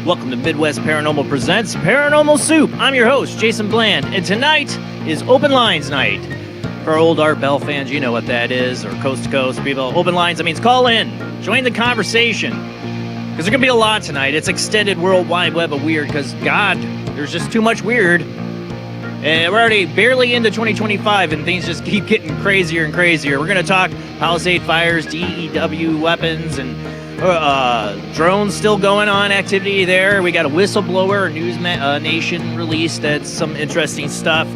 Welcome to Midwest Paranormal Presents Paranormal Soup. I'm your host, Jason Bland, and tonight is Open Lines Night. For old Art Bell fans, you know what that is, or Coast to Coast people. Open Lines, that means call in, join the conversation, because there's going to be a lot tonight. It's extended World Wide Web of weird, because, God, there's just too much weird. And we're already barely into 2025, and things just keep getting crazier and crazier. We're going to talk Palisade fires, DEW weapons, and drones still going on, activity there. We got a whistleblower, News Nation released. That's some interesting stuff.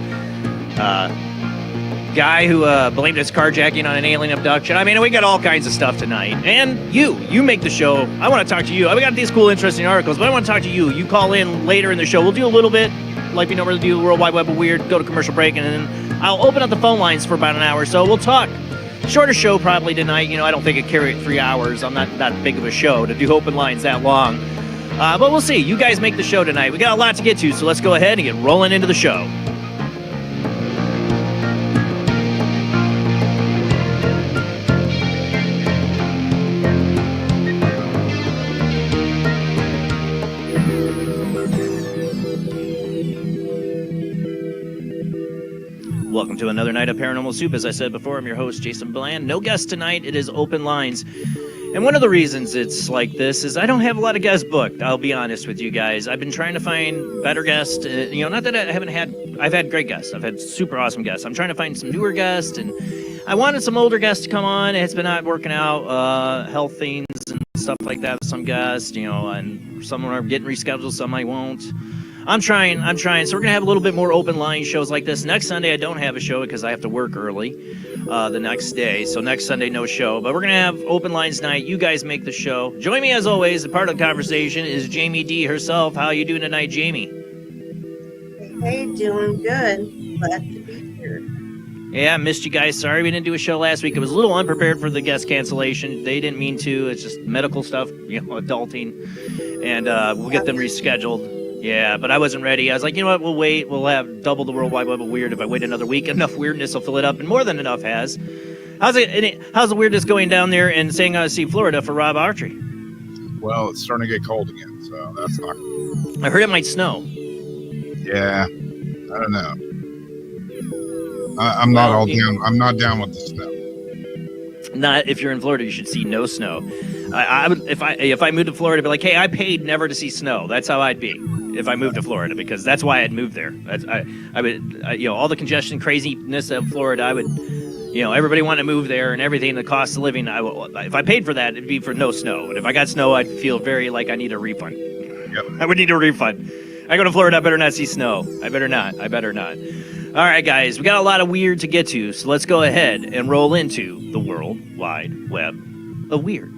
Guy who blamed his carjacking on an alien abduction. I mean, we got all kinds of stuff tonight. And you make the show. I want to talk to you. We got these cool, interesting articles, but I want to talk to you. You call in later in the show. We'll do a little bit like we normally do, World Wide Web of Weird, go to commercial break, and then I'll open up the phone lines for about an hour. So we'll talk. Shorter show probably tonight. I don't think it carried 3 hours. I'm not that big of a show to do open lines that long. But we'll see. You guys make the show tonight. We got a lot to get to, so let's go ahead and get rolling into the show. Welcome to another night of Paranormal Soup. As I said before, I'm your host, Jason Bland. No guests tonight. It is open lines. And one of the reasons it's like this is I don't have a lot of guests booked. I'll be honest with you guys. I've been trying to find better guests. Not that I've had great guests. I've had super awesome guests. I'm trying to find some newer guests, and I wanted some older guests to come on. It's been not working out, health things and stuff like that with some guests, and some are getting rescheduled, some I won't. I'm trying. So we're going to have a little bit more open line shows like this. Next Sunday, I don't have a show because I have to work early the next day. So next Sunday, no show. But we're going to have open lines night. You guys make the show. Join me as always. A part of the conversation is Jamie D herself. How are you doing tonight, Jamie? Hey, doing good. Glad to be here. Yeah, I missed you guys. Sorry we didn't do a show last week. It was a little unprepared for the guest cancellation. They didn't mean to. It's just medical stuff, adulting. And we'll get them rescheduled. Yeah, but I wasn't ready. I was like, you know what, we'll wait. We'll have double the World Wide Web of Weird if I wait another week. Enough weirdness will fill it up, and more than enough has. How's the weirdness going down there in St. Augustine, Florida for Rob Archery? Well, it's starting to get cold again, so that's not cool. I heard it might snow. Yeah, I don't know. I'm not down with the snow. Not if you're in Florida, you should see no snow. I would if I moved to Florida, I'd be like, hey, I paid never to see snow. That's how I'd be if I moved to Florida, because that's why I'd move there. I would all the congestion, craziness of Florida, I would, everybody wanted to move there and everything, the cost of living. If I paid for that, it'd be for no snow. And if I got snow, I'd feel very like I need a refund. Yep. I would need a refund. I go to Florida, I better not see snow. I better not. All right, guys, we got a lot of weird to get to, so let's go ahead and roll into the World Wide Web of Weird.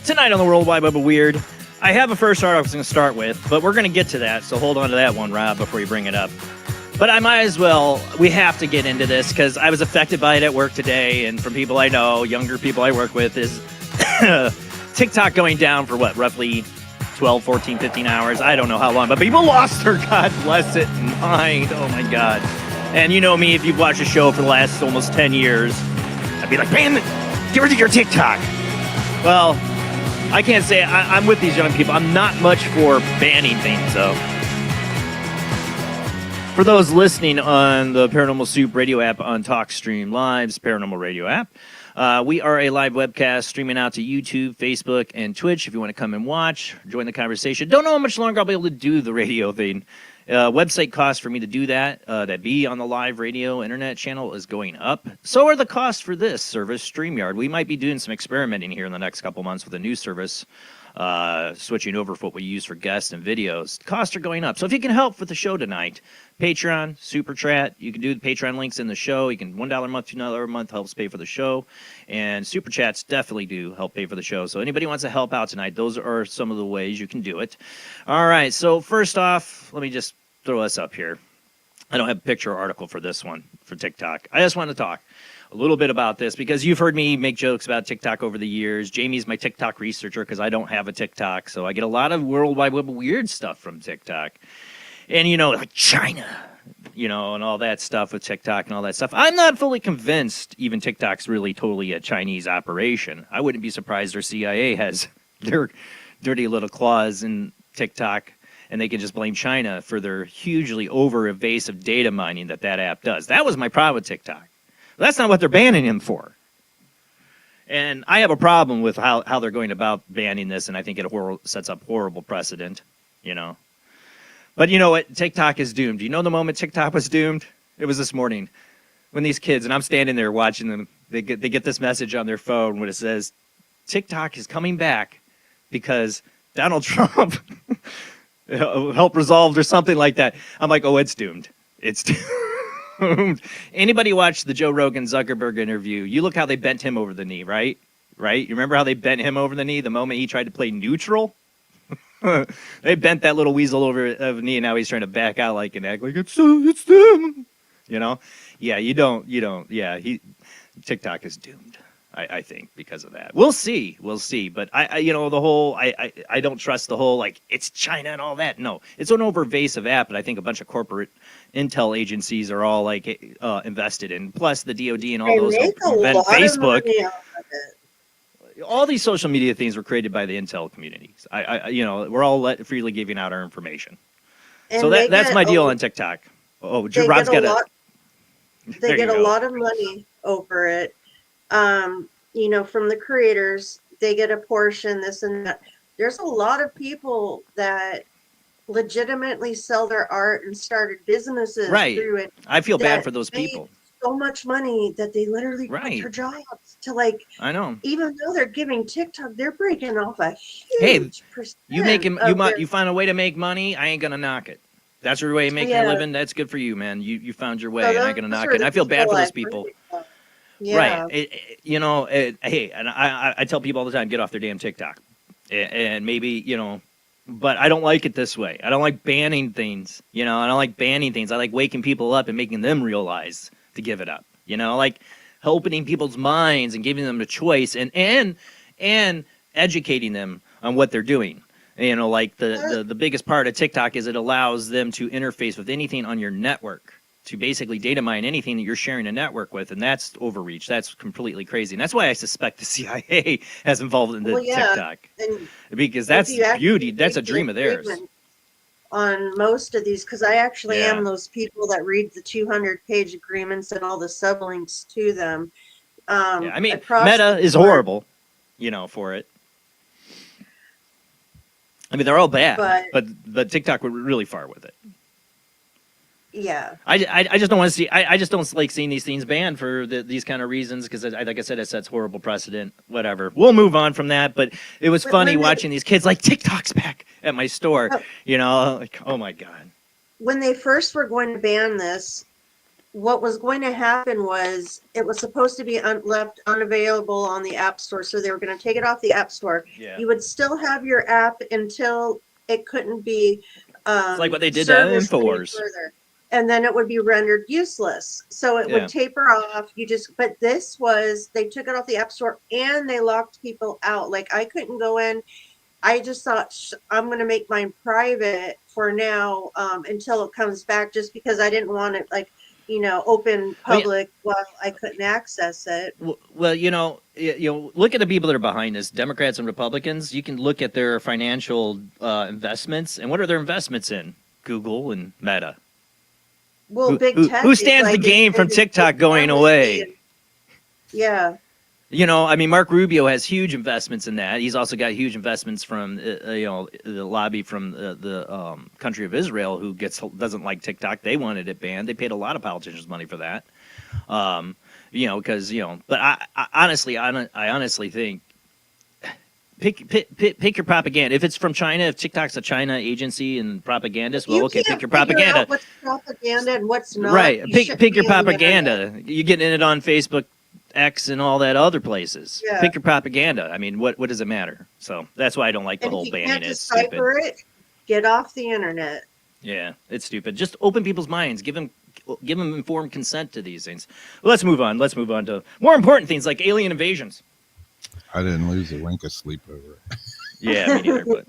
Tonight on the World Wide Web of Weird, I have a first article I was going to start with, but we're going to get to that, so hold on to that one, Rob, before you bring it up. But I might as well, we have to get into this, because I was affected by it at work today, and from people I know, younger people I work with, is TikTok going down for what, roughly 12, 14, 15 hours? I don't know how long, but people lost their, God bless it, mind. Oh, my God. And you know me, if you've watched a show for the last almost 10 years, I'd be like, man, get rid of your TikTok. Well, I can't say I'm with these young people. I'm not much for banning things, though. For those listening on the Paranormal Soup radio app on Talkstream Live's Paranormal Radio app, we are a live webcast streaming out to YouTube, Facebook, and Twitch. If you want to come and watch, join the conversation. Don't know how much longer I'll be able to do the radio thing. Website costs for me to do that, that be on the live radio internet channel is going up. So are the costs for this service, StreamYard. We might be doing some experimenting here in the next couple months with a new service, switching over for what we use for guests and videos. Costs are going up. So if you can help with the show tonight, Patreon, Super Chat, you can do the Patreon links in the show. You can $1 a month, $2 a month helps pay for the show. And Super Chats definitely do help pay for the show. So anybody wants to help out tonight, those are some of the ways you can do it. All right, so first off, let me just throw this up here. I don't have a picture or article for this one, for TikTok. I just want to talk a little bit about this because you've heard me make jokes about TikTok over the years. Jamie's my TikTok researcher because I don't have a TikTok, so I get a lot of World Wide Web weird stuff from TikTok. And, you know, like China, you know, and all that stuff with TikTok and all that stuff. I'm not fully convinced even TikTok's really totally a Chinese operation. I wouldn't be surprised their CIA has their dirty little claws in TikTok, and they can just blame China for their hugely over-evasive data mining that app does. That was my problem with TikTok. That's not what they're banning him for. And I have a problem with how they're going about banning this, and I think it sets up horrible precedent, you know. But you know what? TikTok is doomed. You know the moment TikTok was doomed? It was this morning when these kids, and I'm standing there watching them, they get this message on their phone when it says, TikTok is coming back because Donald Trump helped resolve or something like that. I'm like, oh, it's doomed. It's doomed. Anybody watch the Joe Rogan Zuckerberg interview? You look how they bent him over the knee, right? Right? You remember how they bent him over the knee the moment he tried to play neutral? They bent that little weasel over the knee, and now he's trying to back out like and act like it's them. You know? Yeah, you don't. Yeah, TikTok is doomed. I think because of that. We'll see. But I you know, the whole I don't trust the whole like it's China and all that. No, it's an over-evasive app, and I think a bunch of corporate intel agencies are all like invested in. Plus the DoD and all those. Facebook. All these social media things were created by the intel communities. You know, we're all freely giving out our information. And so that's my deal on TikTok. Oh, Rob's got a. They get a lot of money over it. You know, from the creators, they get a portion, this and that. There's a lot of people that legitimately sell their art and started businesses through it. I feel bad for those people. So much money that they literally quit their jobs to like. I know. Even though they're giving TikTok, they're breaking off a huge percent. You find a way to make money. I ain't gonna knock it. That's your way of making a living. That's good for you, man. You found your way, and I ain't gonna knock it. And I feel bad for those people. Yeah. Right. You know, hey, and I tell people all the time, get off their damn TikTok. And maybe, you know, but I don't like it this way. I don't like banning things. You know, I don't like banning things. I like waking people up and making them realize to give it up. You know, like opening people's minds and giving them a choice and educating them on what they're doing. You know, like the biggest part of TikTok is it allows them to interface with anything on your network, to basically data mine anything that you're sharing a network with, and that's overreach. That's completely crazy, and that's why I suspect the CIA has involved in the TikTok, and because that's beauty. That's a dream of theirs. On most of these, because I actually am those people that read the 200-page agreements and all the sublinks to them. I mean, Meta is horrible, you know, for it. I mean, they're all bad, but TikTok went really far with it. Yeah. I just don't want to see. I just don't like seeing these things banned for these kind of reasons, because, like I said, it sets horrible precedent. Whatever. We'll move on from that. But it was funny watching these kids like TikTok's back at my store. You know, like, oh my god. When they first were going to ban this, what was going to happen was it was supposed to be left unavailable on the App Store, so they were going to take it off the App Store. Yeah. You would still have your app until it couldn't be. It's like what they did to InfoWars. And then it would be rendered useless. So it would taper off. But this was, they took it off the App Store and they locked people out. Like, I couldn't go in. I just thought, I'm going to make mine private for now until it comes back, just because I didn't want it, like, you know, open public while I couldn't access it. Well, you know, look at the people that are behind this, Democrats and Republicans. You can look at their financial investments. And what are their investments in? Google and Meta. Well, big tech. Who stands the gain from TikTok going away? Yeah. You know, I mean, Mark Rubio has huge investments in that. He's also got huge investments from, you know, the lobby from the country of Israel, who doesn't like TikTok. They wanted it banned. They paid a lot of politicians money for that. You know, because, you know, but I honestly think pick your propaganda. If it's from China, if TikTok's a China agency and propagandist, well, okay, pick your propaganda. Out what's propaganda and what's not. Right. Pick your propaganda. You're getting it on Facebook, X, and all that other places. Yeah. Pick your propaganda. I mean, what does it matter? So that's why I don't like the whole banning. It's stupid. Get off the internet. Yeah, it's stupid. Just open people's minds. Give them informed consent to these things. Well, let's move on. Let's move on to more important things like alien invasions. I didn't lose a wink of sleep over it. Yeah, me neither.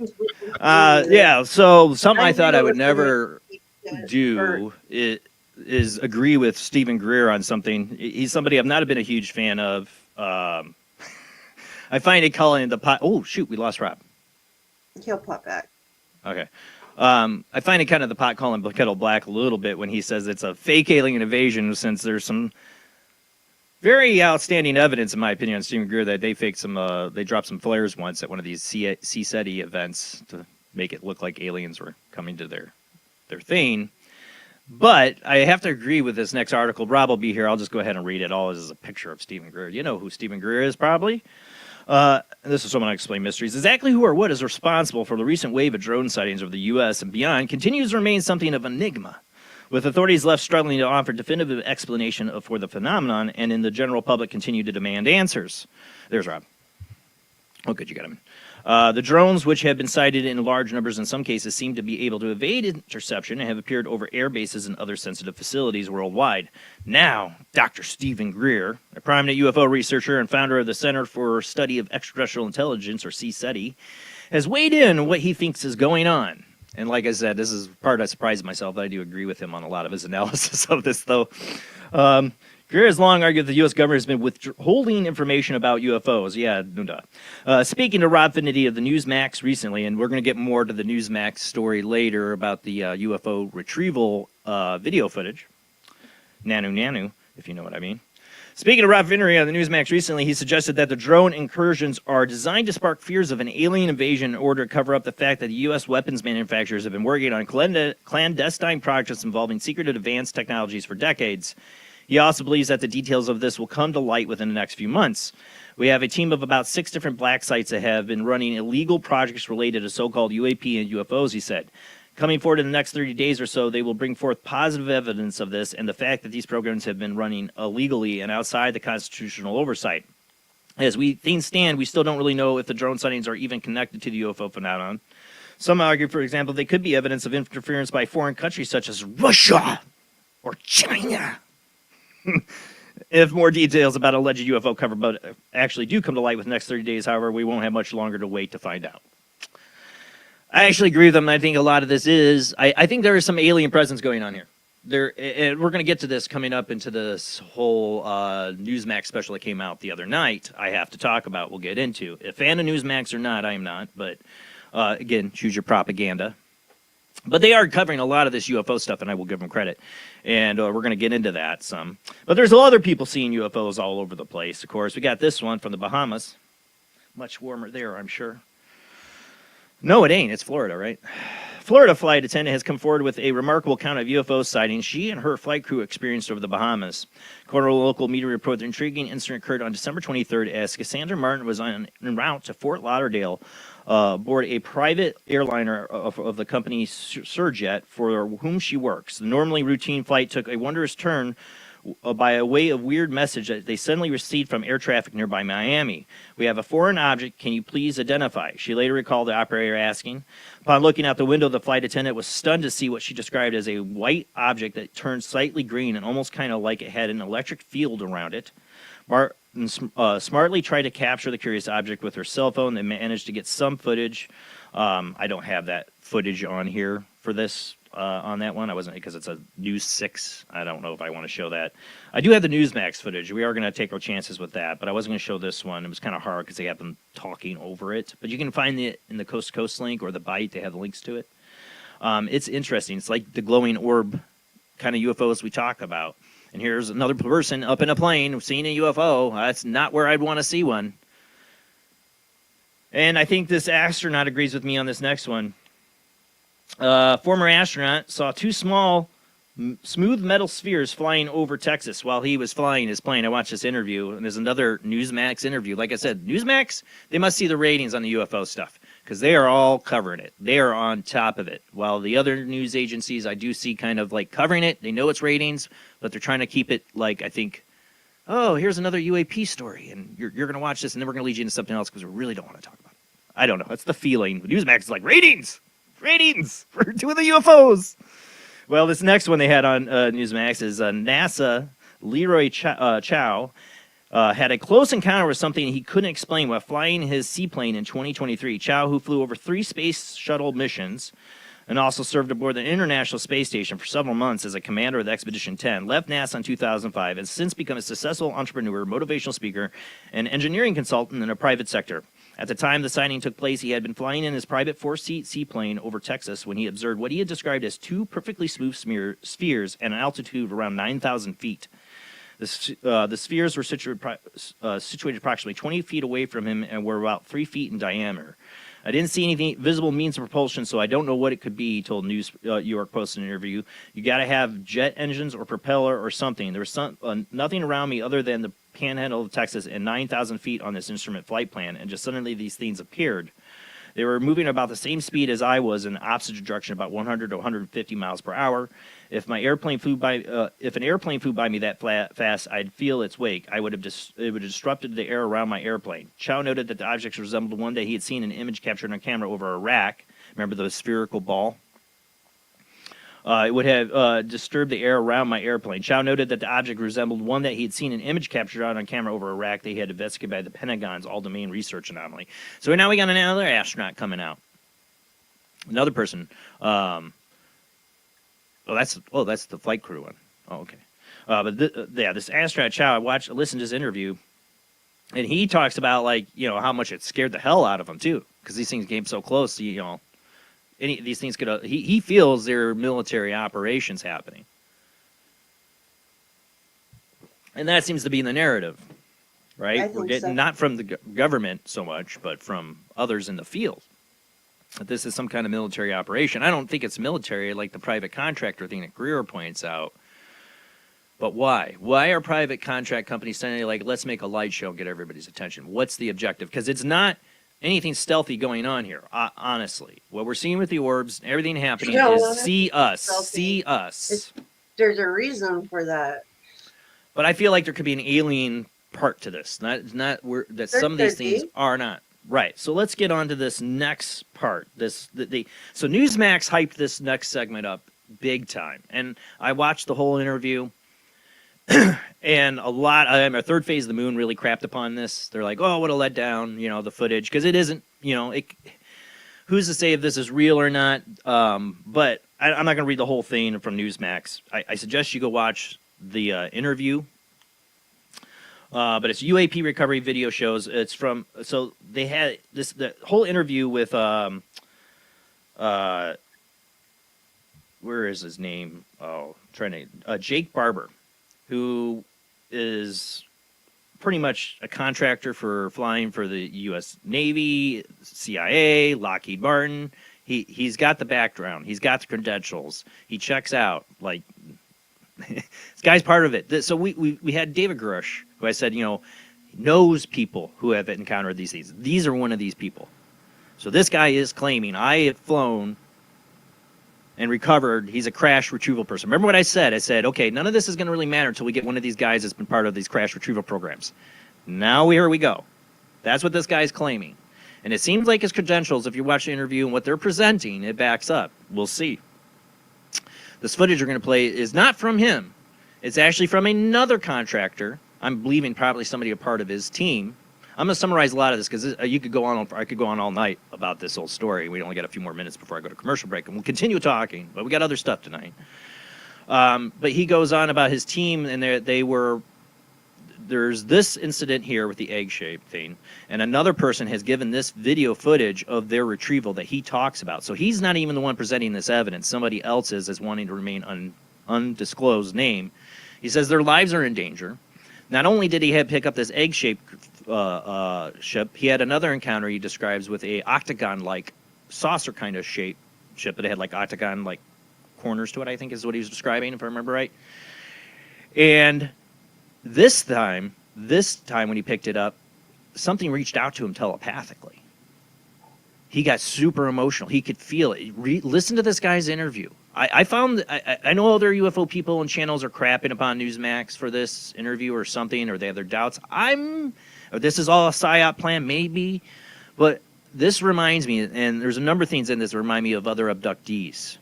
But yeah, so something I thought I would never do is agree with Stephen Greer on something. He's somebody I've not been a huge fan of. I find it calling the pot. Oh shoot, we lost Rob. He'll pop back. Okay. I find it kind of the pot calling the kettle black a little bit when he says it's a fake alien invasion, since there's some very outstanding evidence, in my opinion, on Stephen Greer that they dropped some flares once at one of these CSETI events to make it look like aliens were coming to their thing. But I have to agree with this next article. Rob will be here. I'll just go ahead and read it. All this is a picture of Stephen Greer. You know who Stephen Greer is, probably. This is someone I explain mysteries. Exactly who or what is responsible for the recent wave of drone sightings over the U.S. and beyond continues to remain something of an enigma, with authorities left struggling to offer definitive explanation for the phenomenon, and in the general public continue to demand answers. There's Rob. Oh, good, you got him. The drones, which have been sighted in large numbers in some cases, seem to be able to evade interception and have appeared over air bases and other sensitive facilities worldwide. Now, Dr. Stephen Greer, a prominent UFO researcher and founder of the Center for Study of Extraterrestrial Intelligence, or CSETI, has weighed in on what he thinks is going on. And like I said, this is part I surprised myself. I do agree with him on a lot of his analysis of this, though. Greer has long argued that the U.S. government has been withholding information about UFOs. Yeah, no duh. Speaking to Rob Finity of the Newsmax recently, and we're going to get more to the Newsmax story later about the UFO retrieval video footage. Nanu, if you know what I mean. Speaking to Rob Finnery on the Newsmax recently, he suggested that the drone incursions are designed to spark fears of an alien invasion in order to cover up the fact that the U.S. weapons manufacturers have been working on clandestine projects involving secret and advanced technologies for decades. He also believes that the details of this will come to light within the next few months. We have a team of about 6 different black sites that have been running illegal projects related to so-called UAP and UFOs, he said. Coming forward in the next 30 days or so, they will bring forth positive evidence of this and the fact that these programs have been running illegally and outside the constitutional oversight. As things stand, we still don't really know if the drone sightings are even connected to the UFO phenomenon. Some argue, for example, they could be evidence of interference by foreign countries such as Russia or China. If more details about alleged UFO cover actually do come to light within the next 30 days, however, we won't have much longer to wait to find out. I actually agree with them. I think a lot of this is, I think there is some alien presence going on here. We're going to get to this coming up into this whole Newsmax special that came out the other night. I have to talk about, we'll get into. A fan of Newsmax or not, I am not. But again, choose your propaganda. But they are covering a lot of this UFO stuff, and I will give them credit. And we're going to get into that some. But there's other people seeing UFOs all over the place, of course. We got this one from the Bahamas. Much warmer there, I'm sure. No, it ain't. It's Florida, right? Florida flight attendant has come forward with a remarkable account of UFO sightings she and her flight crew experienced over the Bahamas. According to a local media report, the intriguing incident occurred on December 23rd as Cassandra Martin was en route to Fort Lauderdale aboard a private airliner of the company Surjet for whom she works. The normally routine flight took a wondrous turn by a way of weird message that they suddenly received from air traffic nearby Miami. We have a foreign object. Can you please identify? She later recalled the operator asking. Upon looking out the window, the flight attendant was stunned to see what she described as a white object that turned slightly green and almost kind of like it had an electric field around it. Martin smartly tried to capture the curious object with her cell phone. They managed to get some footage. I don't have that footage on here for this. On that one, I wasn't, because it's a News 6. I don't know if I want to show that. I do have the Newsmax footage. We are going to take our chances with that, but I wasn't going to show this one. It was kind of hard because they have them talking over it. But you can find it in the Coast to Coast link or the Byte. They have the links to it. It's interesting. It's like the glowing orb kind of UFOs we talk about. And here's another person up in a plane seeing a UFO. That's not where I'd want to see one. And I think this astronaut agrees with me on this next one. Former astronaut saw two small, smooth metal spheres flying over Texas while he was flying his plane. I watched this interview, and there's another Newsmax interview. Like I said, Newsmax, they must see the ratings on the UFO stuff because they are all covering it. They are on top of it. While the other news agencies, I do see kind of like covering it. They know it's ratings, but they're trying to keep it like, I think, oh, here's another UAP story, and you're going to watch this, and then we're going to lead you into something else because we really don't want to talk about it. I don't know. That's the feeling. Newsmax is like, ratings! Ratings for two of the UFOs. Well, this next one they had on Newsmax is NASA Leroy Chow had a close encounter with something he couldn't explain while flying his seaplane in 2023. Chow, who flew over 3 space shuttle missions and also served aboard the International Space Station for several months as a commander of the Expedition 10, left NASA in 2005 and has since become a successful entrepreneur, motivational speaker, and engineering consultant in the private sector. At the time the sighting took place, he had been flying in his private 4-seat seaplane over Texas when he observed what he had described as two perfectly smooth spheres at an altitude of around 9,000 feet. The spheres were situated approximately 20 feet away from him and were about 3 feet in diameter. I didn't see any visible means of propulsion, so I don't know what it could be, told New York Post in an interview. You got to have jet engines or propeller or something. There was nothing around me other than the panhandle of Texas and 9,000 feet on this instrument flight plan, and just suddenly these things appeared. They were moving about the same speed as I was in the opposite direction, about 100 to 150 miles per hour. If an airplane flew by me that fast, I'd feel its wake. It would have disrupted the air around my airplane. Chow noted that the objects resembled one that he had seen an image captured on camera over Iraq. Remember the spherical ball? It would have disturbed the air around my airplane. Chow noted that the object resembled one that he had seen an image captured on camera over Iraq that he had investigated by the Pentagon's all-domain research anomaly. So now we got another astronaut coming out. Another person. That's the flight crew one. Oh, okay. But this astronaut Chow, I listened to his interview, and he talks about like how much it scared the hell out of him too, because these things came so close. Any of these things could. He feels there are military operations happening, and that seems to be in the narrative, right? We're getting not from the government so much, but from others in the field. That this is some kind of military operation. I don't think it's military like the private contractor thing that Greer points out. But why? Why are private contract companies saying like, let's make a light show and get everybody's attention? What's the objective? Because it's not anything stealthy going on here, honestly. What we're seeing with the orbs, everything happening is see us, see us. There's a reason for that. But I feel like there could be an alien part to this. Not that some of these things are not. Right. So let's get on to this next part. So Newsmax hyped this next segment up big time. And I watched the whole interview. And our third phase of the moon really crapped upon this. They're like, oh, what a letdown, the footage. Because it isn't, who's to say if this is real or not? But I'm not going to read the whole thing from Newsmax. I suggest you go watch the interview. But it's UAP recovery video shows. It's from, so they had the whole interview with where is his name? Oh, Jake Barber, who is pretty much a contractor for flying for the U.S. Navy, CIA, Lockheed Martin. He's got the background. He's got the credentials. He checks out. Like, this guy's part of it. So we had David Grush, who I said, knows people who have encountered these things. These are one of these people. So this guy is claiming, I have flown and recovered. He's a crash retrieval person. Remember what I said? I said, okay, none of this is going to really matter until we get one of these guys that's been part of these crash retrieval programs. Now here we go. That's what this guy's claiming. And it seems like his credentials, if you watch the interview and what they're presenting, it backs up. We'll see. This footage we're going to play is not from him. It's actually from another contractor. I'm believing probably somebody a part of his team. I'm going to summarize a lot of this because I could go on all night about this whole story. We only got a few more minutes before I go to commercial break, and we'll continue talking, but we got other stuff tonight. But he goes on about his team, and there's this incident here with the egg-shaped thing, and another person has given this video footage of their retrieval that he talks about. So he's not even the one presenting this evidence. Somebody else is wanting to remain undisclosed name. He says their lives are in danger. Not only did he pick up this egg-shaped ship, he had another encounter he describes with a octagon-like saucer kind of ship that had like octagon-like corners to it, I think is what he was describing, if I remember right. And this time when he picked it up, something reached out to him telepathically. He got super emotional. He could feel it. Listen to this guy's interview. I found, I know other UFO people and channels are crapping upon Newsmax for this interview or something, or they have their doubts. This is all a PSYOP plan, maybe, but this reminds me, and there's a number of things in this that remind me of other abductees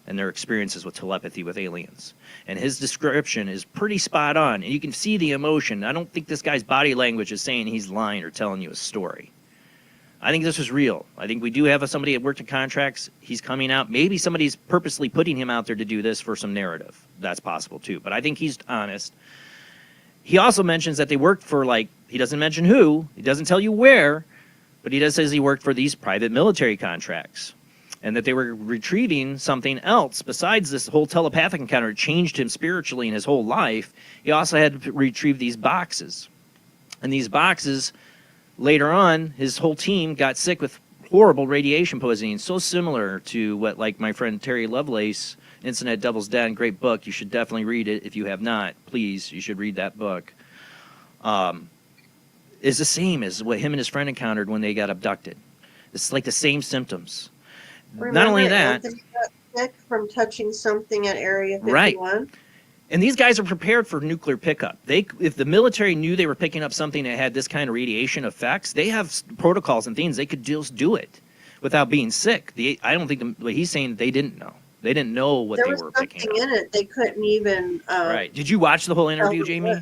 and their experiences with telepathy with aliens. And his description is pretty spot on, and you can see the emotion. I don't think this guy's body language is saying he's lying or telling you a story. I think this is real. I think we do have somebody that worked in contracts. He's coming out. Maybe somebody's purposely putting him out there to do this for some narrative. That's possible too. But I think he's honest. He also mentions that they worked for, he doesn't mention who. He doesn't tell you where. But he does says he worked for these private military contracts. And that they were retrieving something else besides this whole telepathic encounter. It changed him spiritually in his whole life. He also had to retrieve these boxes. And these boxes, later on, his whole team got sick with horrible radiation poisoning, so similar to what, my friend Terry Lovelace, Incident at Devil's Den, great book. You should definitely read it. If you have not, please, you should read that book. Is the same as what him and his friend encountered when they got abducted. It's like the same symptoms. Remember, not only that, Anthony got sick from touching something at Area 51. Right. And these guys are prepared for nuclear pickup. If the military knew they were picking up something that had this kind of radiation effects, they have protocols and things. They could just do it without being sick. I don't think what he's saying, they didn't know. They didn't know what they were picking up. There was something in it. They couldn't even... right. Did you watch the whole interview, Jamie?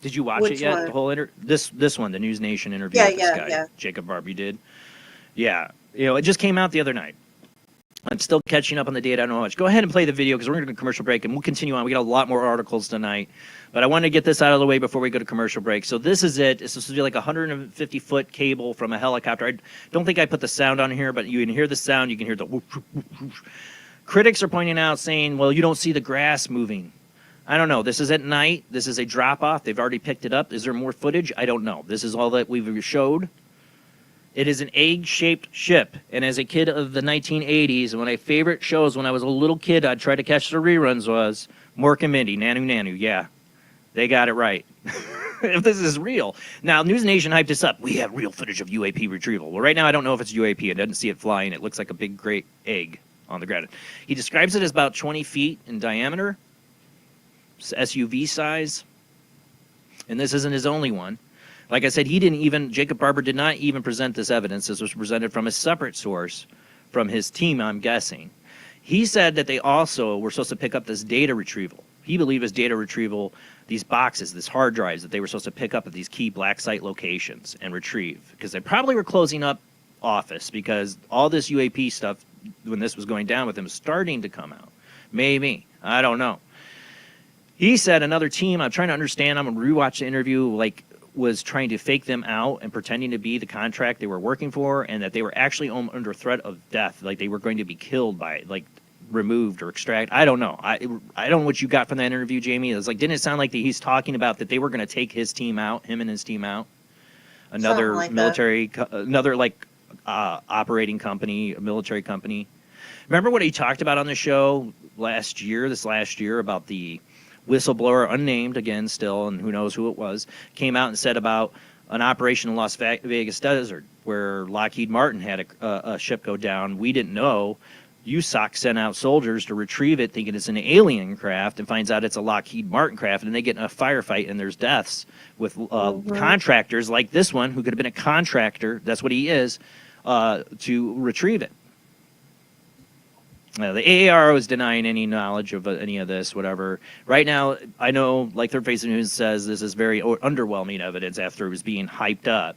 Did you watch it yet? One? The whole this one, the News Nation interview with this guy, Jacob Barber, you did? Yeah. It just came out the other night. I'm still catching up on the data. I don't know how much. Go ahead and play the video because we're going to go to commercial break and we'll continue on. We got a lot more articles tonight, but I want to get this out of the way before we go to commercial break. So this is it. This is like a 150-foot cable from a helicopter. I don't think I put the sound on here, but you can hear the sound. You can hear the whoosh, whoosh, whoosh. Critics are pointing out saying, well, you don't see the grass moving. I don't know. This is at night. This is a drop-off. They've already picked it up. Is there more footage? I don't know. This is all that we've showed. It is an egg-shaped ship, and as a kid of the 1980s, one of my favorite shows when I was a little kid, I'd try to catch the reruns was Mork and Mindy, Nanu Nanu. Yeah, they got it right. If this is real. Now, News Nation hyped this up. We have real footage of UAP retrieval. Well, right now I don't know if it's UAP. I didn't see it flying. It looks like a big, great egg on the ground. He describes it as about 20 feet in diameter, SUV size, and this isn't his only one. Like I said, Jacob Barber did not even present this evidence. This was presented from a separate source from his team, I'm guessing. He said that they also were supposed to pick up this data retrieval. He believed his data retrieval, these boxes, this hard drives that they were supposed to pick up at these key black site locations and retrieve, because they probably were closing up office, because all this UAP stuff, when this was going down with him, was starting to come out. Maybe. I don't know. He said another team, I'm trying to understand, I'm going to rewatch the interview, like, was trying to fake them out and pretending to be the contract they were working for, and that they were actually under threat of death, like they were going to be killed by it, like removed or extracted. I don't know. I don't know what you got from that interview, Jamie. It was like, didn't it sound like that he's talking about that they were going to take his team out, him and his team out? Another like military, another like operating company, a military company. Remember what he talked about on the show this last year about the whistleblower, unnamed again still, and who knows who it was, came out and said about an operation in Las Vegas desert where Lockheed Martin had a ship go down. We didn't know. USOC sent out soldiers to retrieve it thinking it's an alien craft, and finds out it's a Lockheed Martin craft, and they get in a firefight and there's deaths with contractors like this one who could have been a contractor, that's what he is, to retrieve it. The AARO is denying any knowledge of any of this, whatever. Right now, I know, like Third Face News says, this is very underwhelming evidence after it was being hyped up.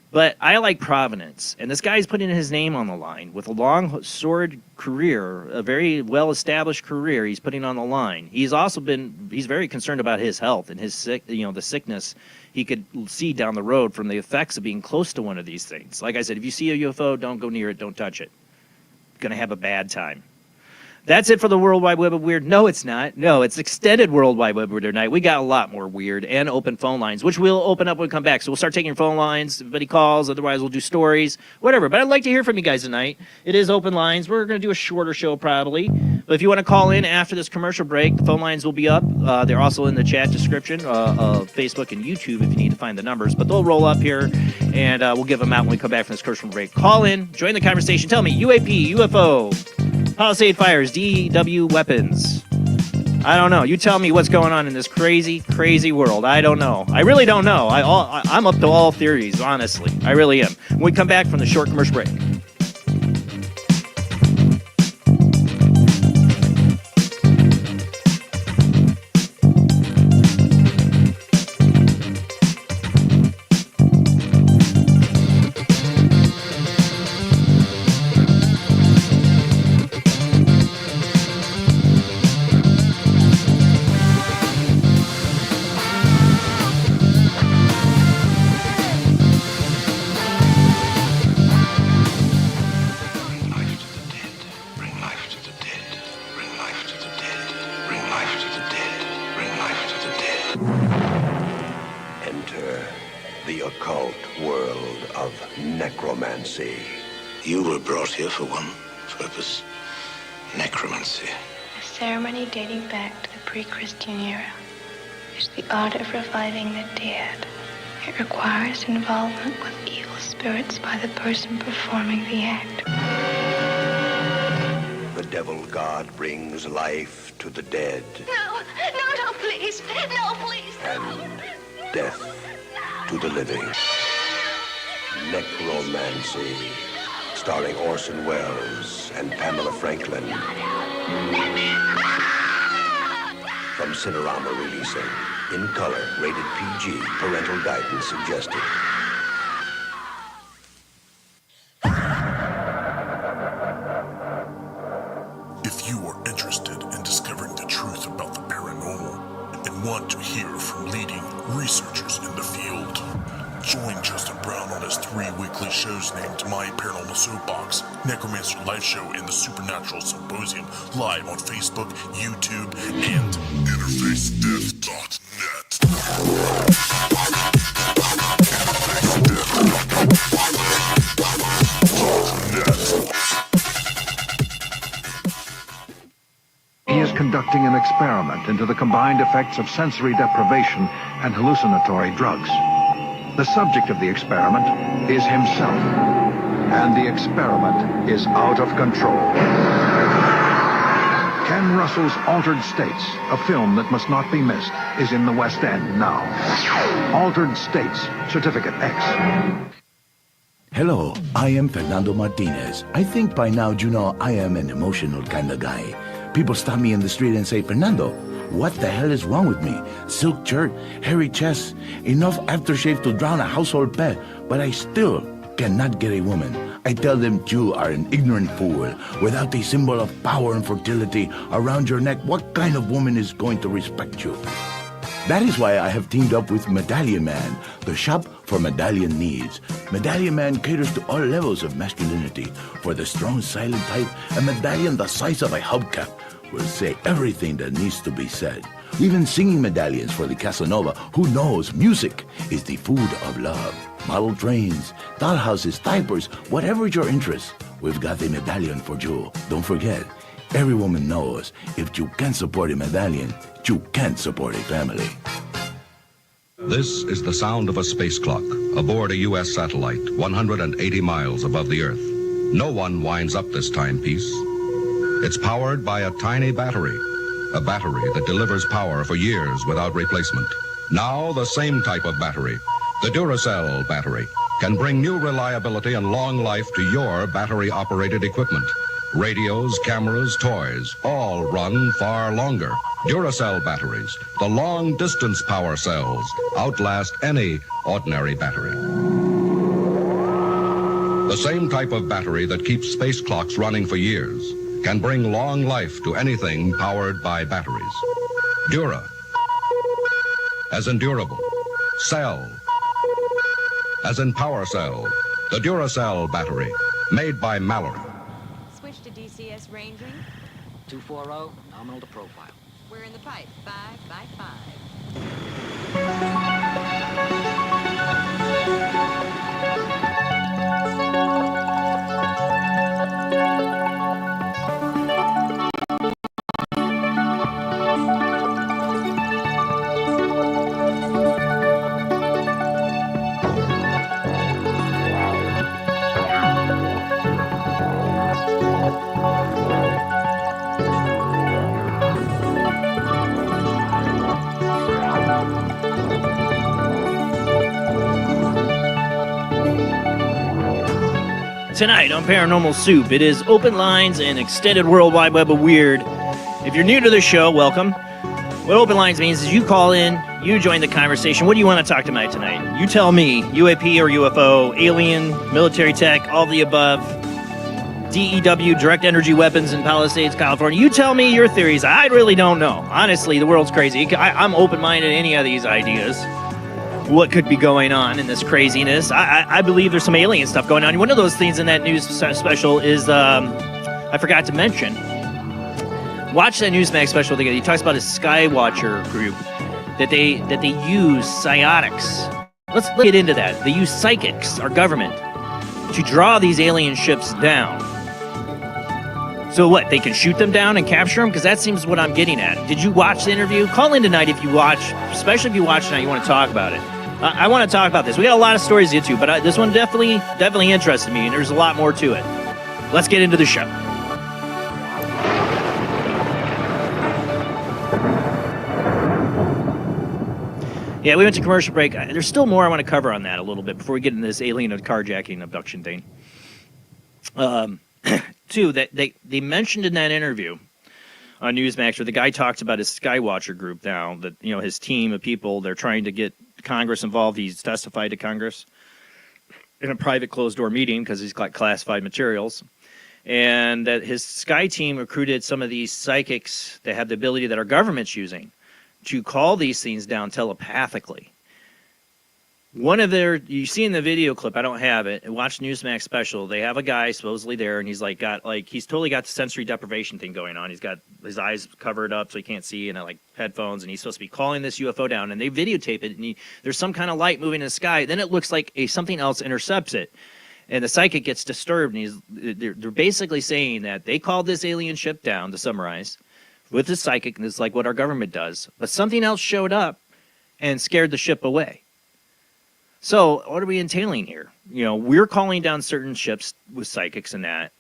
But I like Providence, and this guy's putting his name on the line with a long, storied career, a very well-established career he's putting on the line. He's very concerned about his health and his the sickness he could see down the road from the effects of being close to one of these things. Like I said, if you see a UFO, don't go near it, don't touch it. Going to have a bad time. That's it for the World Wide Web of Weird. No, it's not. No, it's extended World Wide Web of Weird tonight. We got a lot more weird and open phone lines, which we'll open up when we come back. So we'll start taking your phone lines. If anybody calls, otherwise we'll do stories, whatever. But I'd like to hear from you guys tonight. It is open lines. We're going to do a shorter show probably. But if you want to call in after this commercial break, the phone lines will be up. They're also in the chat description of Facebook and YouTube if you need to find the numbers. But they'll roll up here, and we'll give them out when we come back from this commercial break. Call in, join the conversation. Tell me, UAP, UFO, Palisade fires, DW weapons. I don't know. You tell me what's going on in this crazy, crazy world. I don't know. I really don't know. I'm up to all theories, honestly. I really am. When we come back from the short commercial break. You were brought here for one purpose, necromancy. A ceremony dating back to the pre-Christian era. It's the art of reviving the dead. It requires involvement with evil spirits by the person performing the act. The devil god brings life to the dead. No, please. No, please. And death to the living. Necromancy. Starring Orson Welles and Pamela Franklin. From Cinerama releasing. In color, rated PG, parental guidance suggested. If you are interested in discovering the truth about the paranormal and want to hear from leading researchers in the field, join Justin Brown on his 3 weekly shows named My Paranormal Soapbox, Necromancer Live Show, and the Supernatural Symposium, live on Facebook, YouTube, and InterfaceDeath.net. He is conducting an experiment into the combined effects of sensory deprivation and hallucinatory drugs. The subject of the experiment is himself, and the experiment is out of control. Ken Russell's Altered States, a film that must not be missed, is in the West End now. Altered States, Certificate X. Hello, I am Fernando Martinez. I think by now you know I am an emotional kind of guy. People stop me in the street and say, Fernando, what the hell is wrong with me? Silk shirt, hairy chest, enough aftershave to drown a household pet, but I still cannot get a woman, I tell them you are an ignorant fool. Without a symbol of power and fertility around your neck, what kind of woman is going to respect you? That is why I have teamed up with Medallion Man, the shop for medallion needs. Medallion Man caters to all levels of masculinity. For the strong, silent type, a medallion the size of a hubcap will say everything that needs to be said. Even singing medallions for the Casanova, who knows music is the food of love. Model trains, dollhouses, diapers, whatever your interest, we've got a medallion for you. Don't forget, every woman knows if you can't support a medallion, you can't support a family. This is the sound of a space clock aboard a U.S. satellite 180 miles above the Earth. No one winds up this timepiece. It's powered by a tiny battery, a battery that delivers power for years without replacement. Now the same type of battery, the Duracell battery, can bring new reliability and long life to your battery-operated equipment. Radios, cameras, toys, all run far longer. Duracell batteries, the long-distance power cells, outlast any ordinary battery. The same type of battery that keeps space clocks running for years can bring long life to anything powered by batteries. Dura, as in durable. Cell, as in power cell. The Duracell battery, made by Mallory. Switch to DCS ranging. 240, nominal to profile. We're in the pipe, 5 by 5. Tonight on Paranormal Soup, it is open lines and extended World Wide Web of Weird. If you're new to the show, welcome. What open lines means is you call in, you join the conversation. What do you want to talk about tonight? You tell me, UAP or UFO, alien, military tech, all the above, DEW, direct energy weapons in Palisades, California. You tell me your theories. I really don't know. Honestly, the world's crazy. I'm open-minded to any of these ideas. What could be going on in this craziness? I believe there's some alien stuff going on. One of those things in that news special is, I forgot to mention, watch that Newsmax special. He talks about a Skywatcher group that they use psiotics. Let's get into that. They use psychics, our government, to draw these alien ships down. So what, they can shoot them down and capture them? Because that seems what I'm getting at. Did you watch the interview? Call in tonight if you watch, especially if you watch tonight, you want to talk about it. I want to talk about this. We got a lot of stories to get to, but this one definitely interested me, and there's a lot more to it. Let's get into the show. Yeah, we went to commercial break. There's still more I want to cover on that a little bit before we get into this alien carjacking abduction thing. Too, that they mentioned in that interview on Newsmax where the guy talks about his Skywatcher group now, that, you know, his team of people, they're trying to get Congress involved. He's testified to Congress in a private closed-door meeting because he's got classified materials. And that his Sky team recruited some of these psychics that have the ability that our government's using to call these things down telepathically. One of their, you see in the video clip, I don't have it, watch Newsmax special, they have a guy supposedly there, and he's he's totally got the sensory deprivation thing going on. He's got his eyes covered up so he can't see, and like headphones, and he's supposed to be calling this UFO down, and they videotape it, and there's some kind of light moving in the sky, then it looks like something else intercepts it, and the psychic gets disturbed, and they're basically saying that they called this alien ship down, to summarize, with the psychic, and it's like what our government does, but something else showed up and scared the ship away. So what are we entailing here? You know, we're calling down certain ships with psychics and that.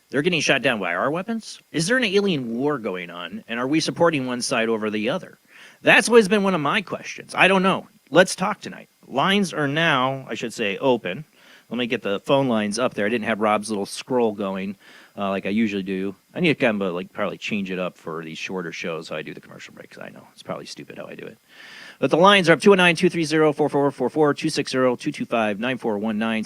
They're getting shot down by our weapons? Is there an alien war going on? And are we supporting one side over the other? That's always been one of my questions. I don't know. Let's talk tonight. Lines are now, I should say, open. Let me get the phone lines up there. I didn't have Rob's little scroll going. like I usually do. I need to kind of like probably change it up for these shorter shows how I do the commercial breaks. I know it's probably stupid how I do it. But the lines are up 219-230-4444, 265-9419.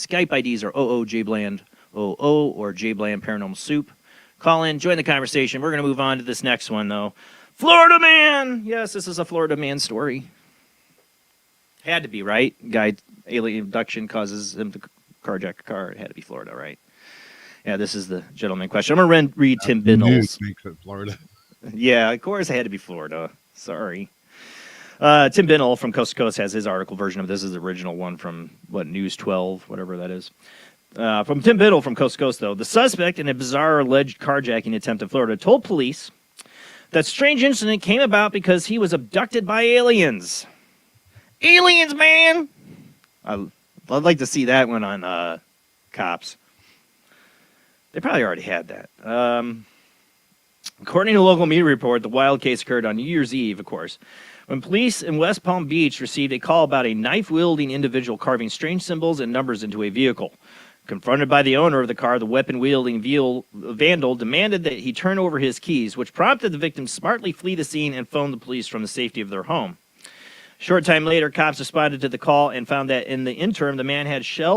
Skype IDs are oojblandoo or jblandparanormal soup. Call in, join the conversation. We're going to move on to this next one, though. Florida man! Yes, this is a Florida man story. Had to be, right? Guy, alien abduction causes him to carjack a car. It had to be Florida, right? Yeah, this is the gentleman question. I'm going to read Tim Binnell's. Florida. Yeah, of course it had to be Florida. Sorry. Tim Binnell from Coast to Coast has his article version of this. Is the original one from, News 12, whatever that is. From Tim Binnell from Coast to Coast, though. The suspect in a bizarre alleged carjacking attempt in Florida told police that strange incident came about because he was abducted by aliens. Aliens, man! I'd like to see that one on Cops. They probably already had that. According to a local media report, the wild case occurred on New Year's Eve, of course, when police in West Palm Beach received a call about a knife-wielding individual carving strange symbols and numbers into a vehicle. Confronted by the owner of the car, the weapon-wielding vandal demanded that he turn over his keys, which prompted the victim to smartly flee the scene and phone the police from the safety of their home. Short time later, cops responded to the call and found that in the interim, the man had shed